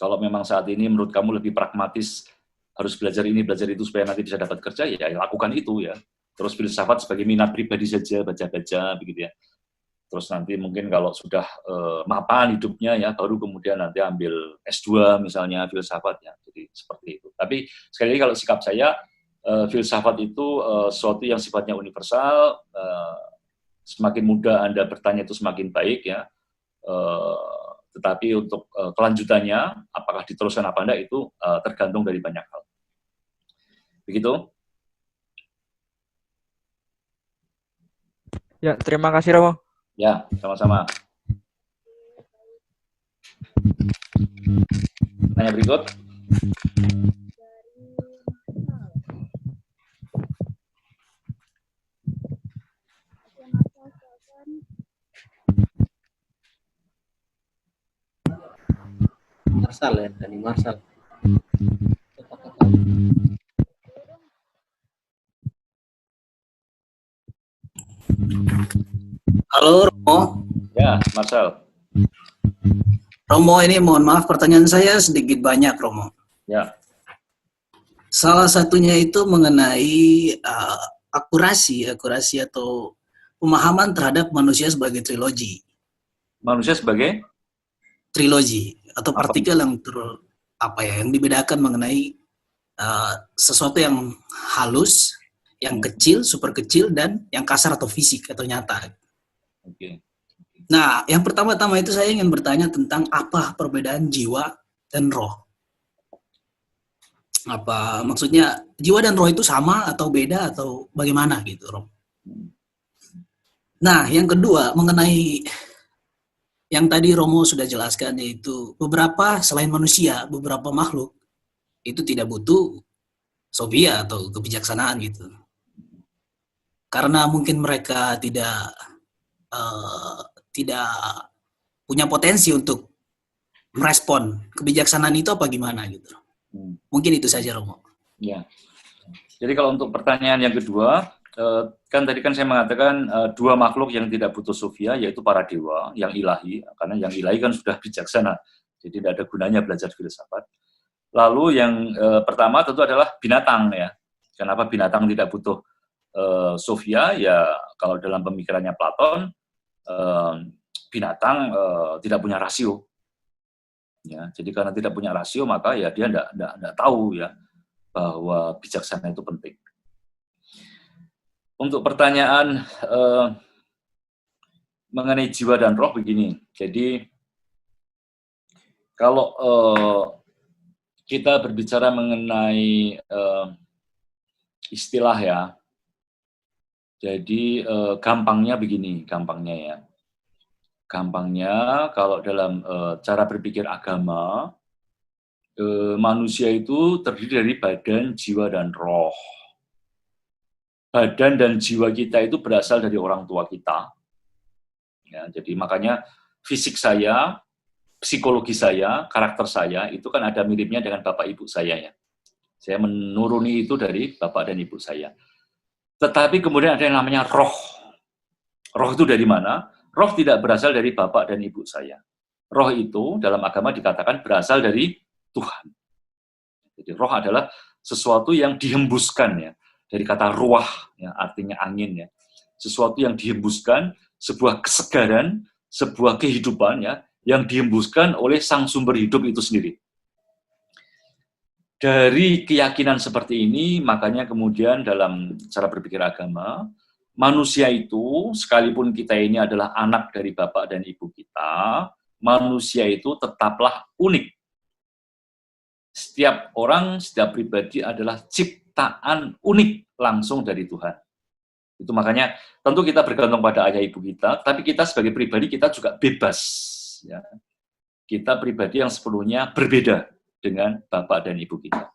Kalau memang saat ini menurut kamu lebih pragmatis, harus belajar ini, belajar itu supaya nanti bisa dapat kerja, ya lakukan itu ya. Terus filsafat sebagai minat pribadi saja, baca-baca begitu ya. Terus nanti mungkin kalau sudah mapan hidupnya ya, baru kemudian nanti ambil S2 misalnya filsafat ya. Jadi seperti itu. Tapi sekali lagi kalau sikap saya, filsafat itu sesuatu yang sifatnya universal. Semakin mudah Anda bertanya itu semakin baik ya. Tetapi untuk kelanjutannya, apakah diteruskan apa enggak itu tergantung dari banyak hal. Begitu? Ya, terima kasih Romo. Ya, sama-sama. Tanya berikut. Marsal ya, Dani Marsal. Halo Romo. Ya, Marcel. Romo, ini mohon maaf pertanyaan saya sedikit banyak Romo. Ya. Salah satunya itu mengenai akurasi atau pemahaman terhadap manusia sebagai trilogi. Manusia sebagai? Trilogi atau partikel yang yang dibedakan mengenai sesuatu yang halus, yang kecil, super kecil, dan yang kasar atau fisik atau nyata. Oke. Nah, yang pertama-tama itu saya ingin bertanya tentang apa perbedaan jiwa dan roh. Apa maksudnya jiwa dan roh itu sama atau beda atau bagaimana gitu, Rom? Nah, yang kedua mengenai yang tadi Romo sudah jelaskan, yaitu beberapa selain manusia, beberapa makhluk itu tidak butuh sofia atau kebijaksanaan gitu. Karena mungkin mereka tidak punya potensi untuk merespon kebijaksanaan itu apa gimana gitu. Mungkin itu saja Romo. Ya. Jadi kalau untuk pertanyaan yang kedua, kan tadi kan saya mengatakan dua makhluk yang tidak butuh sofia, yaitu para dewa yang ilahi, karena yang ilahi kan sudah bijaksana, jadi tidak ada gunanya belajar filsafat. Lalu yang pertama tentu adalah binatang ya. Kenapa binatang tidak butuh sofia? Ya kalau dalam pemikirannya Platon, binatang tidak punya rasio. Ya, jadi karena tidak punya rasio maka ya dia tidak tahu ya bahwa bijaksana itu penting. Untuk pertanyaan mengenai jiwa dan roh begini, jadi kalau kita berbicara mengenai istilah ya, jadi gampangnya begini, gampangnya kalau dalam cara berpikir agama, manusia itu terdiri dari badan, jiwa, dan roh. Badan dan jiwa kita itu berasal dari orang tua kita. Ya, jadi makanya fisik saya, psikologi saya, karakter saya, itu kan ada miripnya dengan bapak ibu saya ya. Saya menuruni itu dari bapak dan ibu saya. Tetapi kemudian ada yang namanya roh. Roh itu dari mana? Roh tidak berasal dari bapak dan ibu saya. Roh itu dalam agama dikatakan berasal dari Tuhan. Jadi roh adalah sesuatu yang dihembuskan ya, dari kata ruah ya, artinya angin ya. Sesuatu yang dihembuskan, sebuah kesegaran, sebuah kehidupan ya, yang dihembuskan oleh sang sumber hidup itu sendiri. Dari keyakinan seperti ini, makanya kemudian dalam cara berpikir agama, manusia itu, sekalipun kita ini adalah anak dari bapak dan ibu kita, manusia itu tetaplah unik. Setiap orang, setiap pribadi adalah ciptaan unik langsung dari Tuhan. Itu makanya tentu kita bergantung pada ayah ibu kita, tapi kita sebagai pribadi kita juga bebas. Ya. Kita pribadi yang sepenuhnya berbeda dengan bapak dan ibu kita.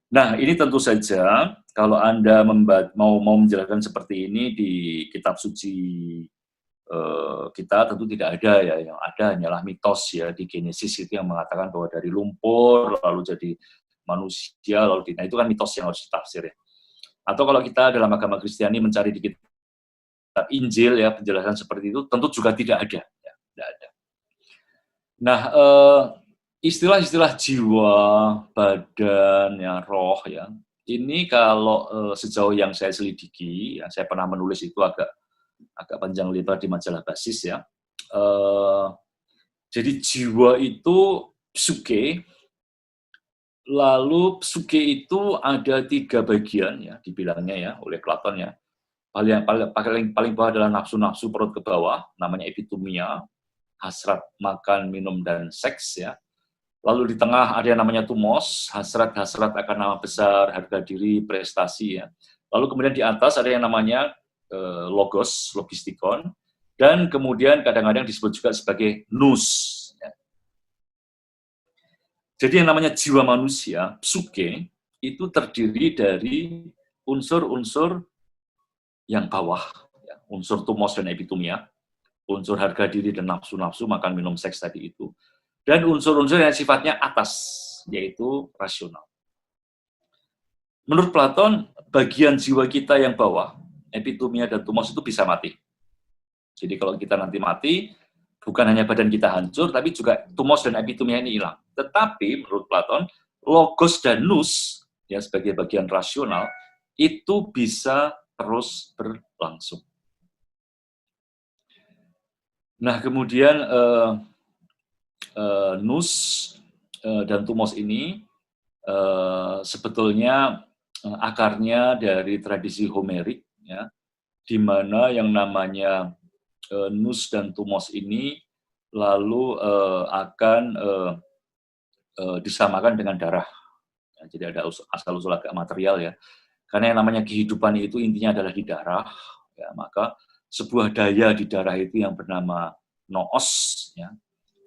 Nah, ini tentu saja kalau Anda mau menjelaskan seperti ini di kitab suci kita tentu tidak ada ya, yang ada hanyalah mitos ya di Genesis itu yang mengatakan bahwa dari lumpur lalu jadi manusia lalu nah itu kan mitos yang harus ditafsir ya. Atau kalau kita dalam agama Kristiani mencari di kitab Injil ya penjelasan seperti itu tentu juga tidak ada ya, tidak ada. Nah, istilah-istilah jiwa, badan, ya, roh ya. Ini kalau sejauh yang saya selidiki, ya, saya pernah menulis itu agak panjang lebar di majalah Basis ya. Jadi jiwa itu psuke, lalu psuke itu ada 3 bagian ya, dibilangnya ya oleh Platon ya. Paling bawah adalah nafsu-nafsu perut ke bawah, namanya epitumia, hasrat makan, minum, dan seks ya. Lalu di tengah ada yang namanya tumos, hasrat-hasrat akan nama besar, harga diri, prestasi ya. Lalu kemudian di atas ada yang namanya logos, logistikon, dan kemudian kadang-kadang disebut juga sebagai nous. Ya. Jadi yang namanya jiwa manusia, psuke, itu terdiri dari unsur-unsur yang bawah, ya. Unsur tumos dan epitumia, unsur harga diri dan nafsu-nafsu, makan, minum, seks tadi itu, dan unsur-unsur yang sifatnya atas, yaitu rasional. Menurut Platon, bagian jiwa kita yang bawah, epitumia dan tumos itu bisa mati. Jadi kalau kita nanti mati, bukan hanya badan kita hancur, tapi juga tumos dan epitumia ini hilang. Tetapi menurut Platon, logos dan nous, ya sebagai bagian rasional, itu bisa terus berlangsung. Nah kemudian nous dan tumos ini sebetulnya akarnya dari tradisi Homerik, ya, di mana yang namanya nous dan tumos ini lalu akan disamakan dengan darah. Ya, jadi ada asal-usul agak material ya. Karena yang namanya kehidupan itu intinya adalah di darah, ya, maka sebuah daya di darah itu yang bernama noos, ya,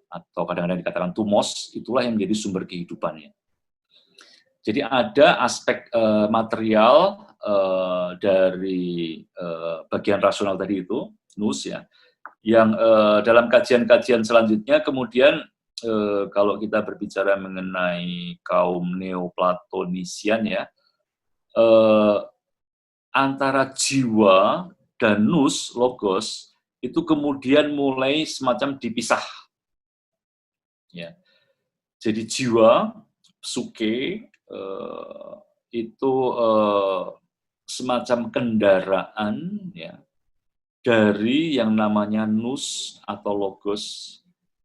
atau kadang-kadang dikatakan tumos, itulah yang menjadi sumber kehidupannya. Jadi ada aspek material dari bagian rasional tadi itu, nous ya, yang dalam kajian-kajian selanjutnya kemudian kalau kita berbicara mengenai kaum neoplatonisian ya, antara jiwa dan nous, logos, itu kemudian mulai semacam dipisah. Ya. Jadi jiwa, psuke, itu semacam kendaraan ya, dari yang namanya nous atau logos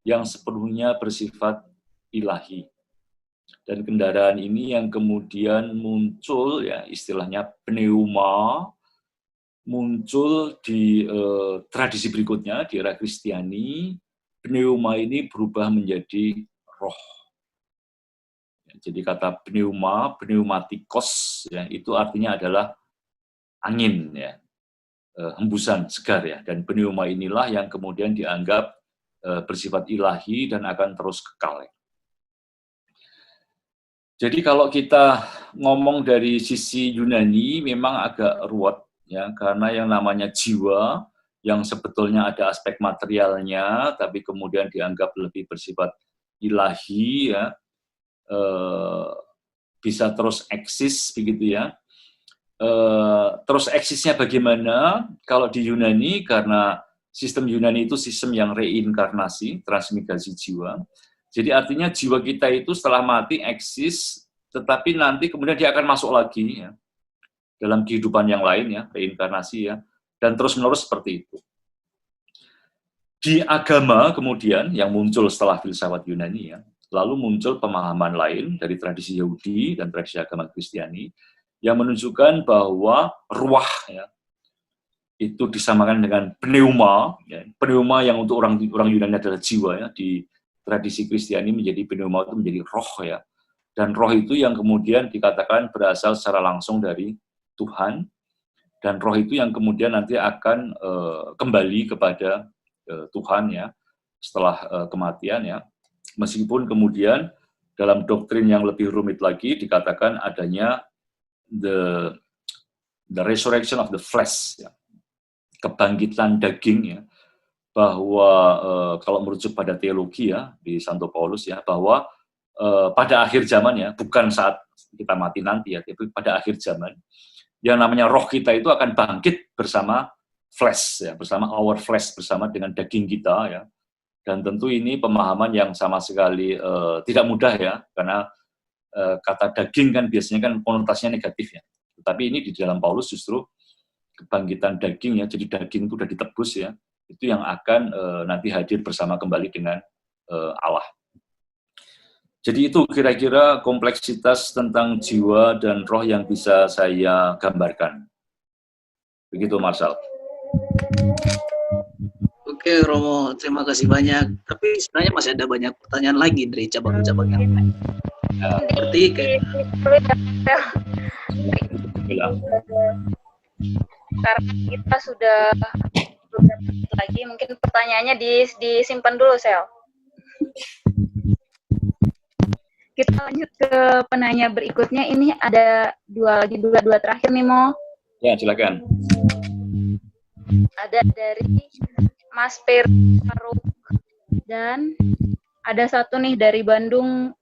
yang sepenuhnya bersifat ilahi. Dan kendaraan ini yang kemudian muncul, ya istilahnya pneuma, muncul di tradisi berikutnya, di era Kristiani, pneuma ini berubah menjadi roh. Jadi kata pneuma, pneumatikos, ya, itu artinya adalah angin, ya, hembusan segar, ya. Dan pneuma inilah yang kemudian dianggap bersifat ilahi dan akan terus kekal. Ya. Jadi kalau kita ngomong dari sisi Yunani memang agak ruwet, ya, karena yang namanya jiwa yang sebetulnya ada aspek materialnya, tapi kemudian dianggap lebih bersifat ilahi, ya, bisa terus eksis begitu ya. Terus eksisnya bagaimana? Kalau di Yunani, karena sistem Yunani itu sistem yang reinkarnasi, transmigrasi jiwa. Jadi artinya jiwa kita itu setelah mati eksis, tetapi nanti kemudian dia akan masuk lagi ya, dalam kehidupan yang lain ya, reinkarnasi ya, dan terus-menerus seperti itu. Di agama kemudian yang muncul setelah filsafat Yunani ya, lalu muncul pemahaman lain dari tradisi Yahudi dan tradisi agama Kristiani yang menunjukkan bahwa ruah ya, itu disamakan dengan pneuma, ya. Pneuma yang untuk orang Yunani adalah jiwa ya, di tradisi Kristiani menjadi pneuma itu menjadi roh ya, dan roh itu yang kemudian dikatakan berasal secara langsung dari Tuhan, dan roh itu yang kemudian nanti akan kembali kepada Tuhan ya setelah kematian ya. Meskipun kemudian dalam doktrin yang lebih rumit lagi dikatakan adanya the resurrection of the flesh, ya. Kebangkitan daging, ya, bahwa kalau merujuk pada teologi ya di Santo Paulus ya, bahwa pada akhir zaman ya, bukan saat kita mati nanti ya, tapi pada akhir zaman yang namanya roh kita itu akan bangkit bersama flesh ya, bersama our flesh, bersama dengan daging kita ya. Dan tentu ini pemahaman yang sama sekali tidak mudah ya, karena kata daging kan biasanya kan konotasinya negatif ya. Tetapi ini di dalam Paulus justru kebangkitan daging ya, jadi daging itu sudah ditebus ya, itu yang akan nanti hadir bersama kembali dengan Allah. Jadi itu kira-kira kompleksitas tentang jiwa dan roh yang bisa saya gambarkan. Begitu, Marshall. Oke, Romo, terima kasih banyak. Tapi sebenarnya masih ada banyak pertanyaan lagi dari cabang-cabang yang lain. Seperti kayak... Karena kita sudah lagi, mungkin pertanyaannya disimpan dulu, Sel. Kita lanjut ke penanya berikutnya. Ini ada dua terakhir nih, Mo. Ya, silakan. Ada dari Mas Faruk dan ada satu nih dari Bandung,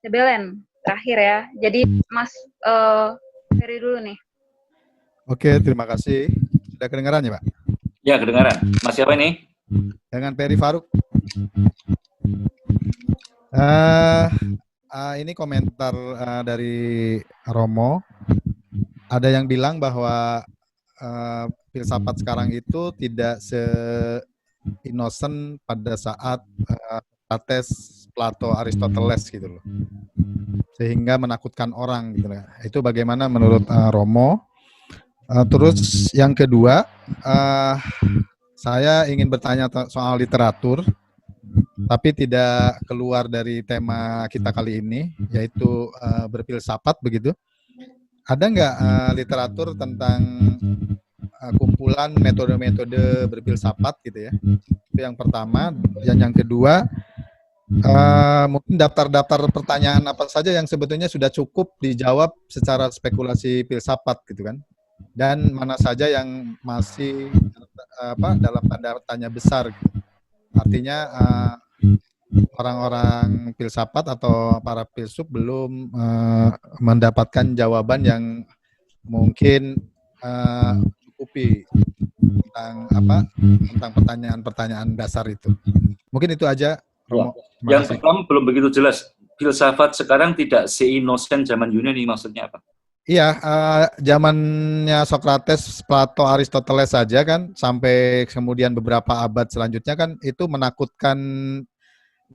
Sebelen, terakhir ya. Jadi Mas Ferry dulu nih. Oke, terima kasih. Sudah kedengaran ya, Pak? Ya, kedengaran. Mas siapa ini? Dengan Ferry Faruk. Ini komentar dari Romo. Ada yang bilang bahwa filsafat sekarang itu tidak se-innocent pada saat Sokrates, Plato, Aristoteles gitu loh. Sehingga menakutkan orang gitu loh. Itu bagaimana menurut Romo? Terus yang kedua, saya ingin bertanya soal literatur, tapi tidak keluar dari tema kita kali ini, yaitu berfilsafat begitu. Ada nggak literatur tentang kumpulan metode-metode berfilsafat gitu ya? Itu yang pertama. Yang kedua, mungkin daftar-daftar pertanyaan apa saja yang sebetulnya sudah cukup dijawab secara spekulasi filsafat gitu kan? Dan mana saja yang masih dalam tanda tanya besar gitu. Artinya orang-orang filsafat atau para filsuf belum mendapatkan jawaban yang mungkin cukupi tentang pertanyaan-pertanyaan dasar itu. Mungkin itu aja, Romo. Yang pertama belum begitu jelas. Filsafat sekarang tidak se-innocent zaman Yunani, maksudnya apa? Iya, zamannya Sokrates, Plato, Aristoteles saja kan, sampai kemudian beberapa abad selanjutnya kan itu menakutkan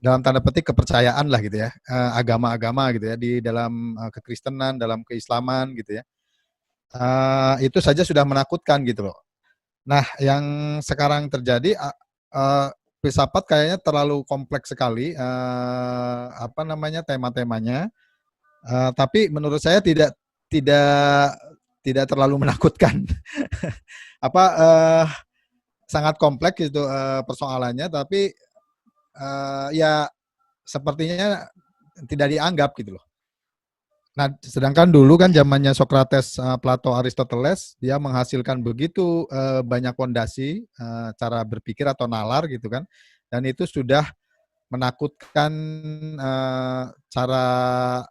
dalam tanda petik kepercayaan lah gitu ya, agama-agama gitu ya, di dalam kekristenan, dalam keislaman gitu ya. Itu saja sudah menakutkan gitu loh. Nah, yang sekarang terjadi, filsafat kayaknya terlalu kompleks sekali, tema-temanya, tapi menurut saya tidak terlalu menakutkan. Sangat kompleks itu persoalannya, tapi ya sepertinya tidak dianggap gitu loh. Nah, sedangkan dulu kan zamannya Sokrates, Plato, Aristoteles, dia menghasilkan begitu banyak fondasi cara berpikir atau nalar gitu kan, dan itu sudah menakutkan cara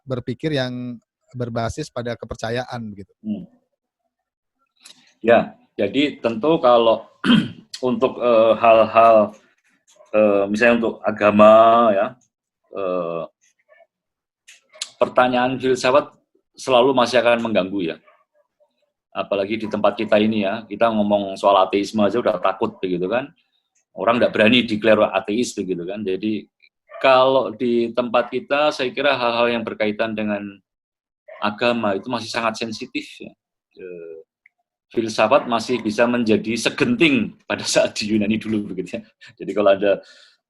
berpikir yang berbasis pada kepercayaan begitu. Ya, jadi tentu kalau untuk hal-hal misalnya untuk agama ya, pertanyaan filsafat selalu masih akan mengganggu ya. Apalagi di tempat kita ini ya, kita ngomong soal ateisme aja udah takut begitu kan. Orang nggak berani declare ateis begitu kan. Jadi kalau di tempat kita saya kira hal-hal yang berkaitan dengan agama itu masih sangat sensitif ya. Filsafat masih bisa menjadi segenting pada saat di Yunani dulu begitu ya. Jadi kalau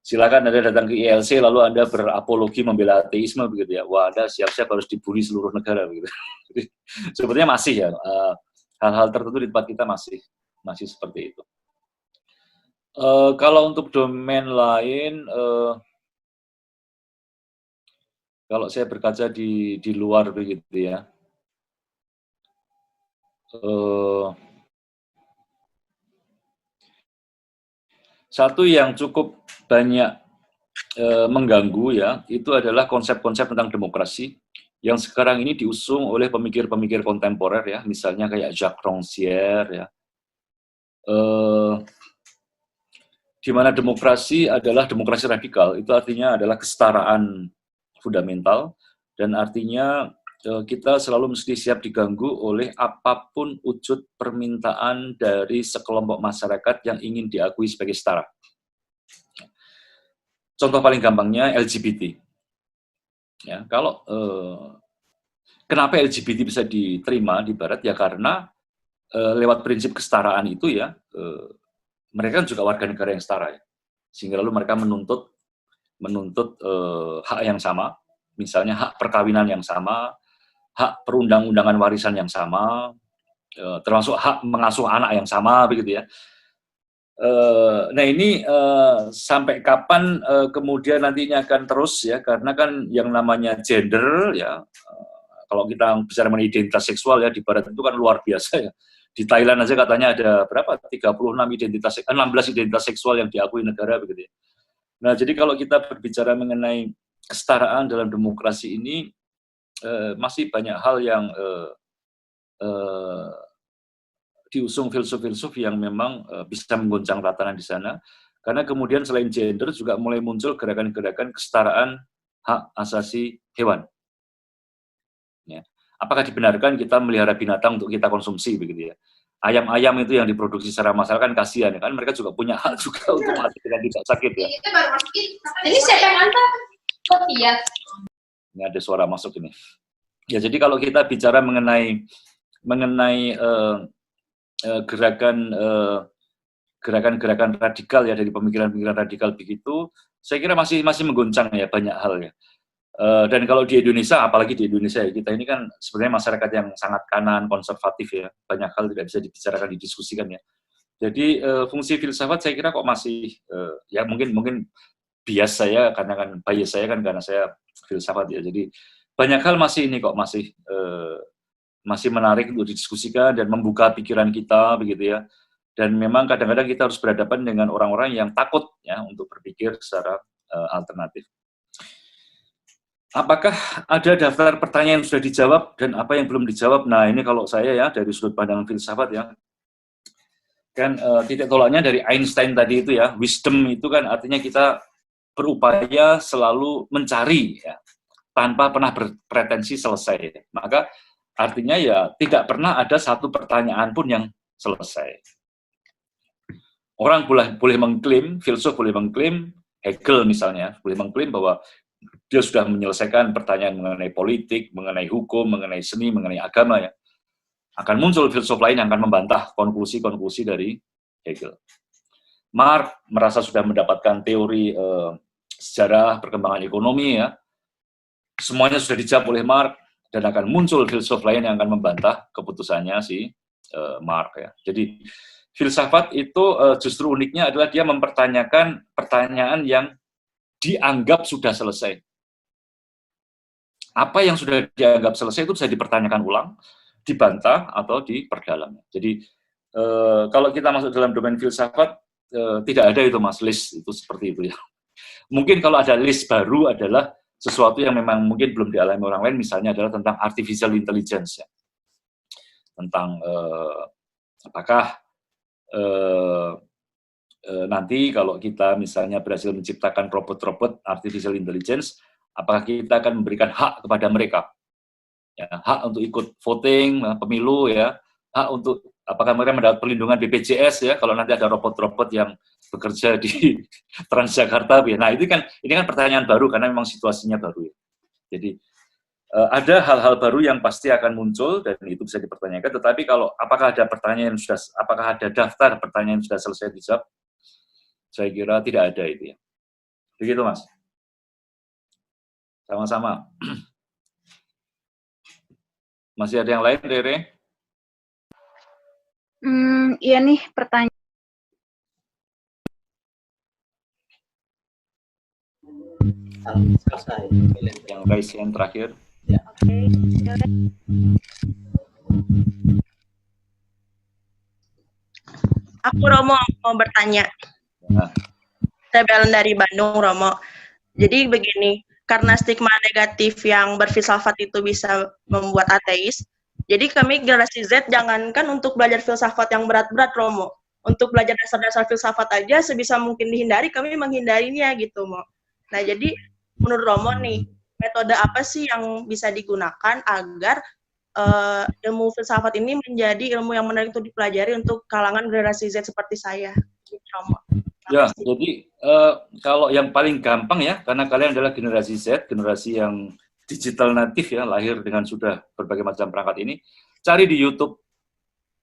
silakan Anda datang ke ILC lalu Anda berapologi membela ateisme begitu ya. Wah, Anda siap-siap harus dibully seluruh negara begitu. Jadi sebetulnya masih ya hal-hal tertentu di tempat kita masih seperti itu. Kalau untuk domain lain Kalau saya berkaca di luar begitu ya, satu yang cukup banyak mengganggu ya, itu adalah konsep-konsep tentang demokrasi yang sekarang ini diusung oleh pemikir-pemikir kontemporer ya, misalnya kayak Jacques Rancière ya, di mana demokrasi adalah demokrasi radikal, itu artinya adalah kesetaraan fundamental, dan artinya kita selalu mesti siap diganggu oleh apapun wujud permintaan dari sekelompok masyarakat yang ingin diakui sebagai setara. Contoh paling gampangnya LGBT. Ya, kalau kenapa LGBT bisa diterima di Barat ya karena lewat prinsip kesetaraan itu ya mereka juga warga negara yang setara ya. Sehingga lalu mereka menuntut hak yang sama, misalnya hak perkawinan yang sama, hak perundang-undangan warisan yang sama, termasuk hak mengasuh anak yang sama begitu ya. Nah ini sampai kapan kemudian nantinya akan terus ya, karena kan yang namanya gender ya, kalau kita bicara mengenai identitas seksual ya di Barat itu kan luar biasa ya. Di Thailand aja katanya ada berapa? 16 identitas seksual yang diakui negara begitu ya. Nah jadi kalau kita berbicara mengenai kesetaraan dalam demokrasi ini masih banyak hal yang diusung filsuf-filsuf yang memang bisa menggoncang tatanan di sana. Karena kemudian selain gender juga mulai muncul gerakan-gerakan kesetaraan hak asasi hewan. Ya. Apakah dibenarkan kita melihara binatang untuk kita konsumsi begitu ya? Ayam-ayam itu yang diproduksi secara massal kan kasihan ya kan, mereka juga punya hak juga untuk mati dengan tidak sakit ya. Ini siapa yang antar? Kok iya? Ini ada suara masuk ini. Ya jadi kalau kita bicara mengenai gerakan-gerakan radikal ya dari pemikiran-pemikiran radikal begitu, saya kira masih menggoncang ya banyak hal ya. Dan kalau di Indonesia, apalagi di Indonesia ya, kita ini kan sebenarnya masyarakat yang sangat kanan, konservatif ya, banyak hal tidak bisa dibicarakan, didiskusikan ya. Jadi fungsi filsafat saya kira kok masih ya mungkin bias saya karena kan bias saya kan karena saya filsafat ya. Jadi banyak hal masih ini kok masih menarik untuk didiskusikan dan membuka pikiran kita begitu ya. Dan memang kadang-kadang kita harus berhadapan dengan orang-orang yang takut ya untuk berpikir secara alternatif. Apakah ada daftar pertanyaan yang sudah dijawab dan apa yang belum dijawab? Nah ini kalau saya ya dari sudut pandang filsafat ya, kan titik tolaknya dari Einstein tadi itu ya, wisdom itu kan artinya kita berupaya selalu mencari ya, tanpa pernah berpretensi selesai. Maka artinya ya tidak pernah ada satu pertanyaan pun yang selesai. Orang boleh mengklaim, filsuf boleh mengklaim, Hegel misalnya, boleh mengklaim bahwa dia sudah menyelesaikan pertanyaan mengenai politik, mengenai hukum, mengenai seni, mengenai agama ya. Akan muncul filsuf lain yang akan membantah konklusi-konklusi dari Hegel. Marx merasa sudah mendapatkan teori sejarah perkembangan ekonomi ya. Semuanya sudah dijawab oleh Marx dan akan muncul filsuf lain yang akan membantah keputusannya si Marx ya. Jadi filsafat itu justru uniknya adalah dia mempertanyakan pertanyaan yang dianggap sudah selesai. Apa yang sudah dianggap selesai itu bisa dipertanyakan ulang, dibantah, atau diperdalam. Jadi, kalau kita masuk dalam domain filsafat, tidak ada itu mas, list itu seperti itu ya. Mungkin kalau ada list baru adalah sesuatu yang memang mungkin belum dialami orang lain, misalnya adalah tentang artificial intelligence ya. Tentang apakah nanti kalau kita misalnya berhasil menciptakan robot-robot artificial intelligence, apakah kita akan memberikan hak kepada mereka? Ya, hak untuk ikut voting, pemilu ya, hak untuk apakah mereka mendapat perlindungan BPJS ya, kalau nanti ada robot-robot yang bekerja di Transjakarta ya. Nah, ini kan pertanyaan baru karena memang situasinya baru ya. Jadi ada hal-hal baru yang pasti akan muncul dan itu bisa dipertanyakan, tetapi kalau apakah ada daftar pertanyaan yang sudah selesai dijawab? Saya kira tidak ada itu ya. Begitu mas. Sama-sama. Masih ada yang lain, Rere? Iya nih pertanyaan. Selesai. Yang raise hand terakhir. Oke. Aku Romo mau bertanya. Nah. Saya Belen dari Bandung, Romo. Jadi begini, karena stigma negatif yang berfilsafat itu bisa membuat ateis, jadi kami generasi Z jangankan untuk belajar filsafat yang berat-berat, Romo. Untuk belajar dasar-dasar filsafat aja sebisa mungkin dihindari, kami menghindarinya gitu, Mo. Nah, jadi menurut Romo nih, metode apa sih yang bisa digunakan agar ilmu filsafat ini menjadi ilmu yang menarik untuk dipelajari untuk kalangan generasi Z seperti saya, Romo? Ya, jadi kalau yang paling gampang ya, karena kalian adalah generasi Z, generasi yang digital native ya, lahir dengan sudah berbagai macam perangkat ini, cari di YouTube.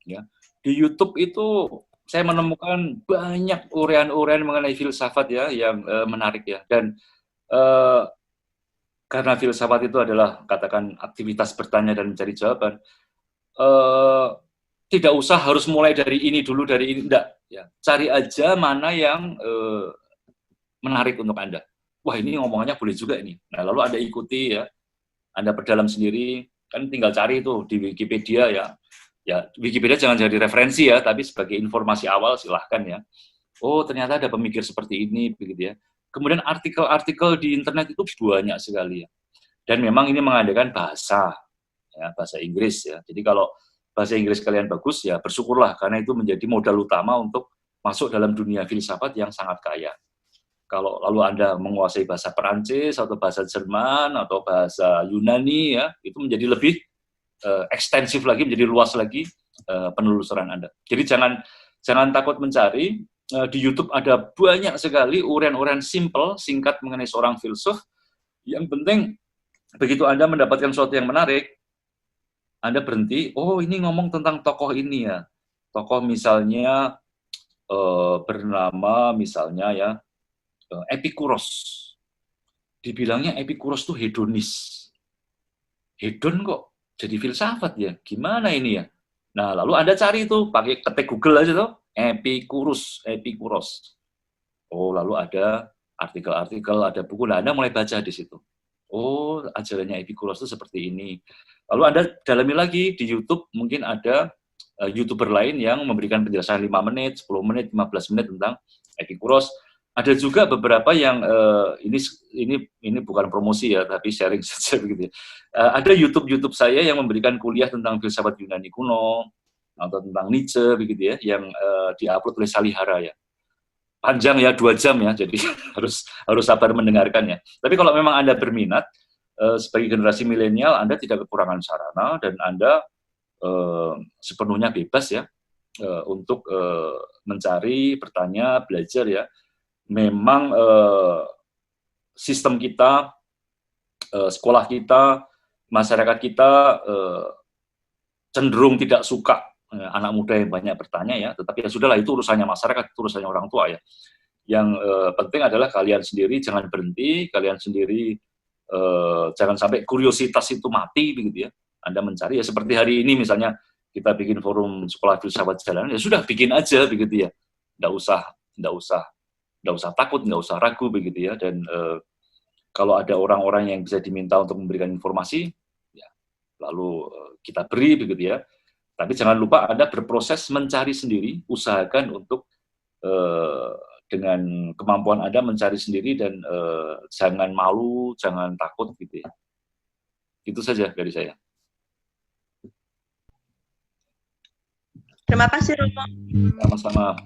Ya, di YouTube itu saya menemukan banyak urean-urean mengenai filsafat ya, yang menarik ya. Dan karena filsafat itu adalah katakan aktivitas bertanya dan mencari jawaban, tidak usah harus mulai dari ini dulu, dari ini, enggak. Ya, cari aja mana yang menarik untuk Anda. Wah, ini ngomongannya boleh juga ini. Nah, lalu Anda ikuti ya, Anda berdalam sendiri, kan tinggal cari itu di Wikipedia ya. Ya, Wikipedia jangan jadi referensi ya, tapi sebagai informasi awal silahkan ya. Oh, ternyata ada pemikir seperti ini, begitu ya. Kemudian artikel-artikel di internet itu banyak sekali ya. Dan memang ini mengadakan bahasa, ya, bahasa Inggris ya. Jadi kalau bahasa Inggris kalian bagus ya bersyukurlah, karena itu menjadi modal utama untuk masuk dalam dunia filsafat yang sangat kaya. Kalau lalu Anda menguasai bahasa Perancis atau bahasa Jerman atau bahasa Yunani ya, itu menjadi lebih ekstensif lagi, menjadi luas lagi penelusuran Anda. Jadi jangan takut mencari. Di YouTube ada banyak sekali urean-urean simple, singkat mengenai seorang filsuf. Yang penting begitu Anda mendapatkan sesuatu yang menarik, Anda berhenti, oh ini ngomong tentang tokoh ini ya. Tokoh misalnya bernama misalnya ya Epikuros. Dibilangnya Epikuros itu hedonis. Hedon kok jadi filsafat ya? Gimana ini ya? Nah, lalu Anda cari itu, pakai ketik Google aja tuh, Epikuros. Oh, lalu ada artikel-artikel, ada buku, nah Anda mulai baca di situ. Oh, ajarannya Epikuros itu seperti ini. Lalu Anda dalami lagi di YouTube, mungkin ada YouTuber lain yang memberikan penjelasan 5 menit, 10 menit, 15 menit tentang Epikuros. Ada juga beberapa yang ini bukan promosi ya, tapi sharing saja begitu ya. Ada YouTube saya yang memberikan kuliah tentang filsafat Yunani kuno atau tentang Nietzsche begitu ya, yang diupload oleh Salihara ya. Panjang ya, 2 jam ya, jadi harus sabar mendengarkannya. Tapi kalau memang Anda berminat sebagai generasi milenial, Anda tidak kekurangan sarana dan Anda sepenuhnya bebas ya untuk mencari, bertanya, belajar ya. Memang sistem kita, sekolah kita, masyarakat kita cenderung tidak suka anak muda yang banyak bertanya ya, tetapi ya sudahlah, itu urusannya masyarakat, itu urusannya orang tua ya. Yang penting adalah kalian sendiri jangan berhenti, kalian sendiri jangan sampai kuriositas itu mati begitu ya. Anda mencari ya, seperti hari ini misalnya kita bikin forum sekolah filsafat jalanan, ya sudah bikin aja begitu ya. Nggak usah takut, nggak usah ragu begitu ya. Dan kalau ada orang-orang yang bisa diminta untuk memberikan informasi, ya lalu kita beri begitu ya. Tapi jangan lupa Anda berproses mencari sendiri, usahakan untuk dengan kemampuan Anda mencari sendiri dan jangan malu, jangan takut gitu ya. Itu saja dari saya. Terima kasih, Romo. Sama-sama.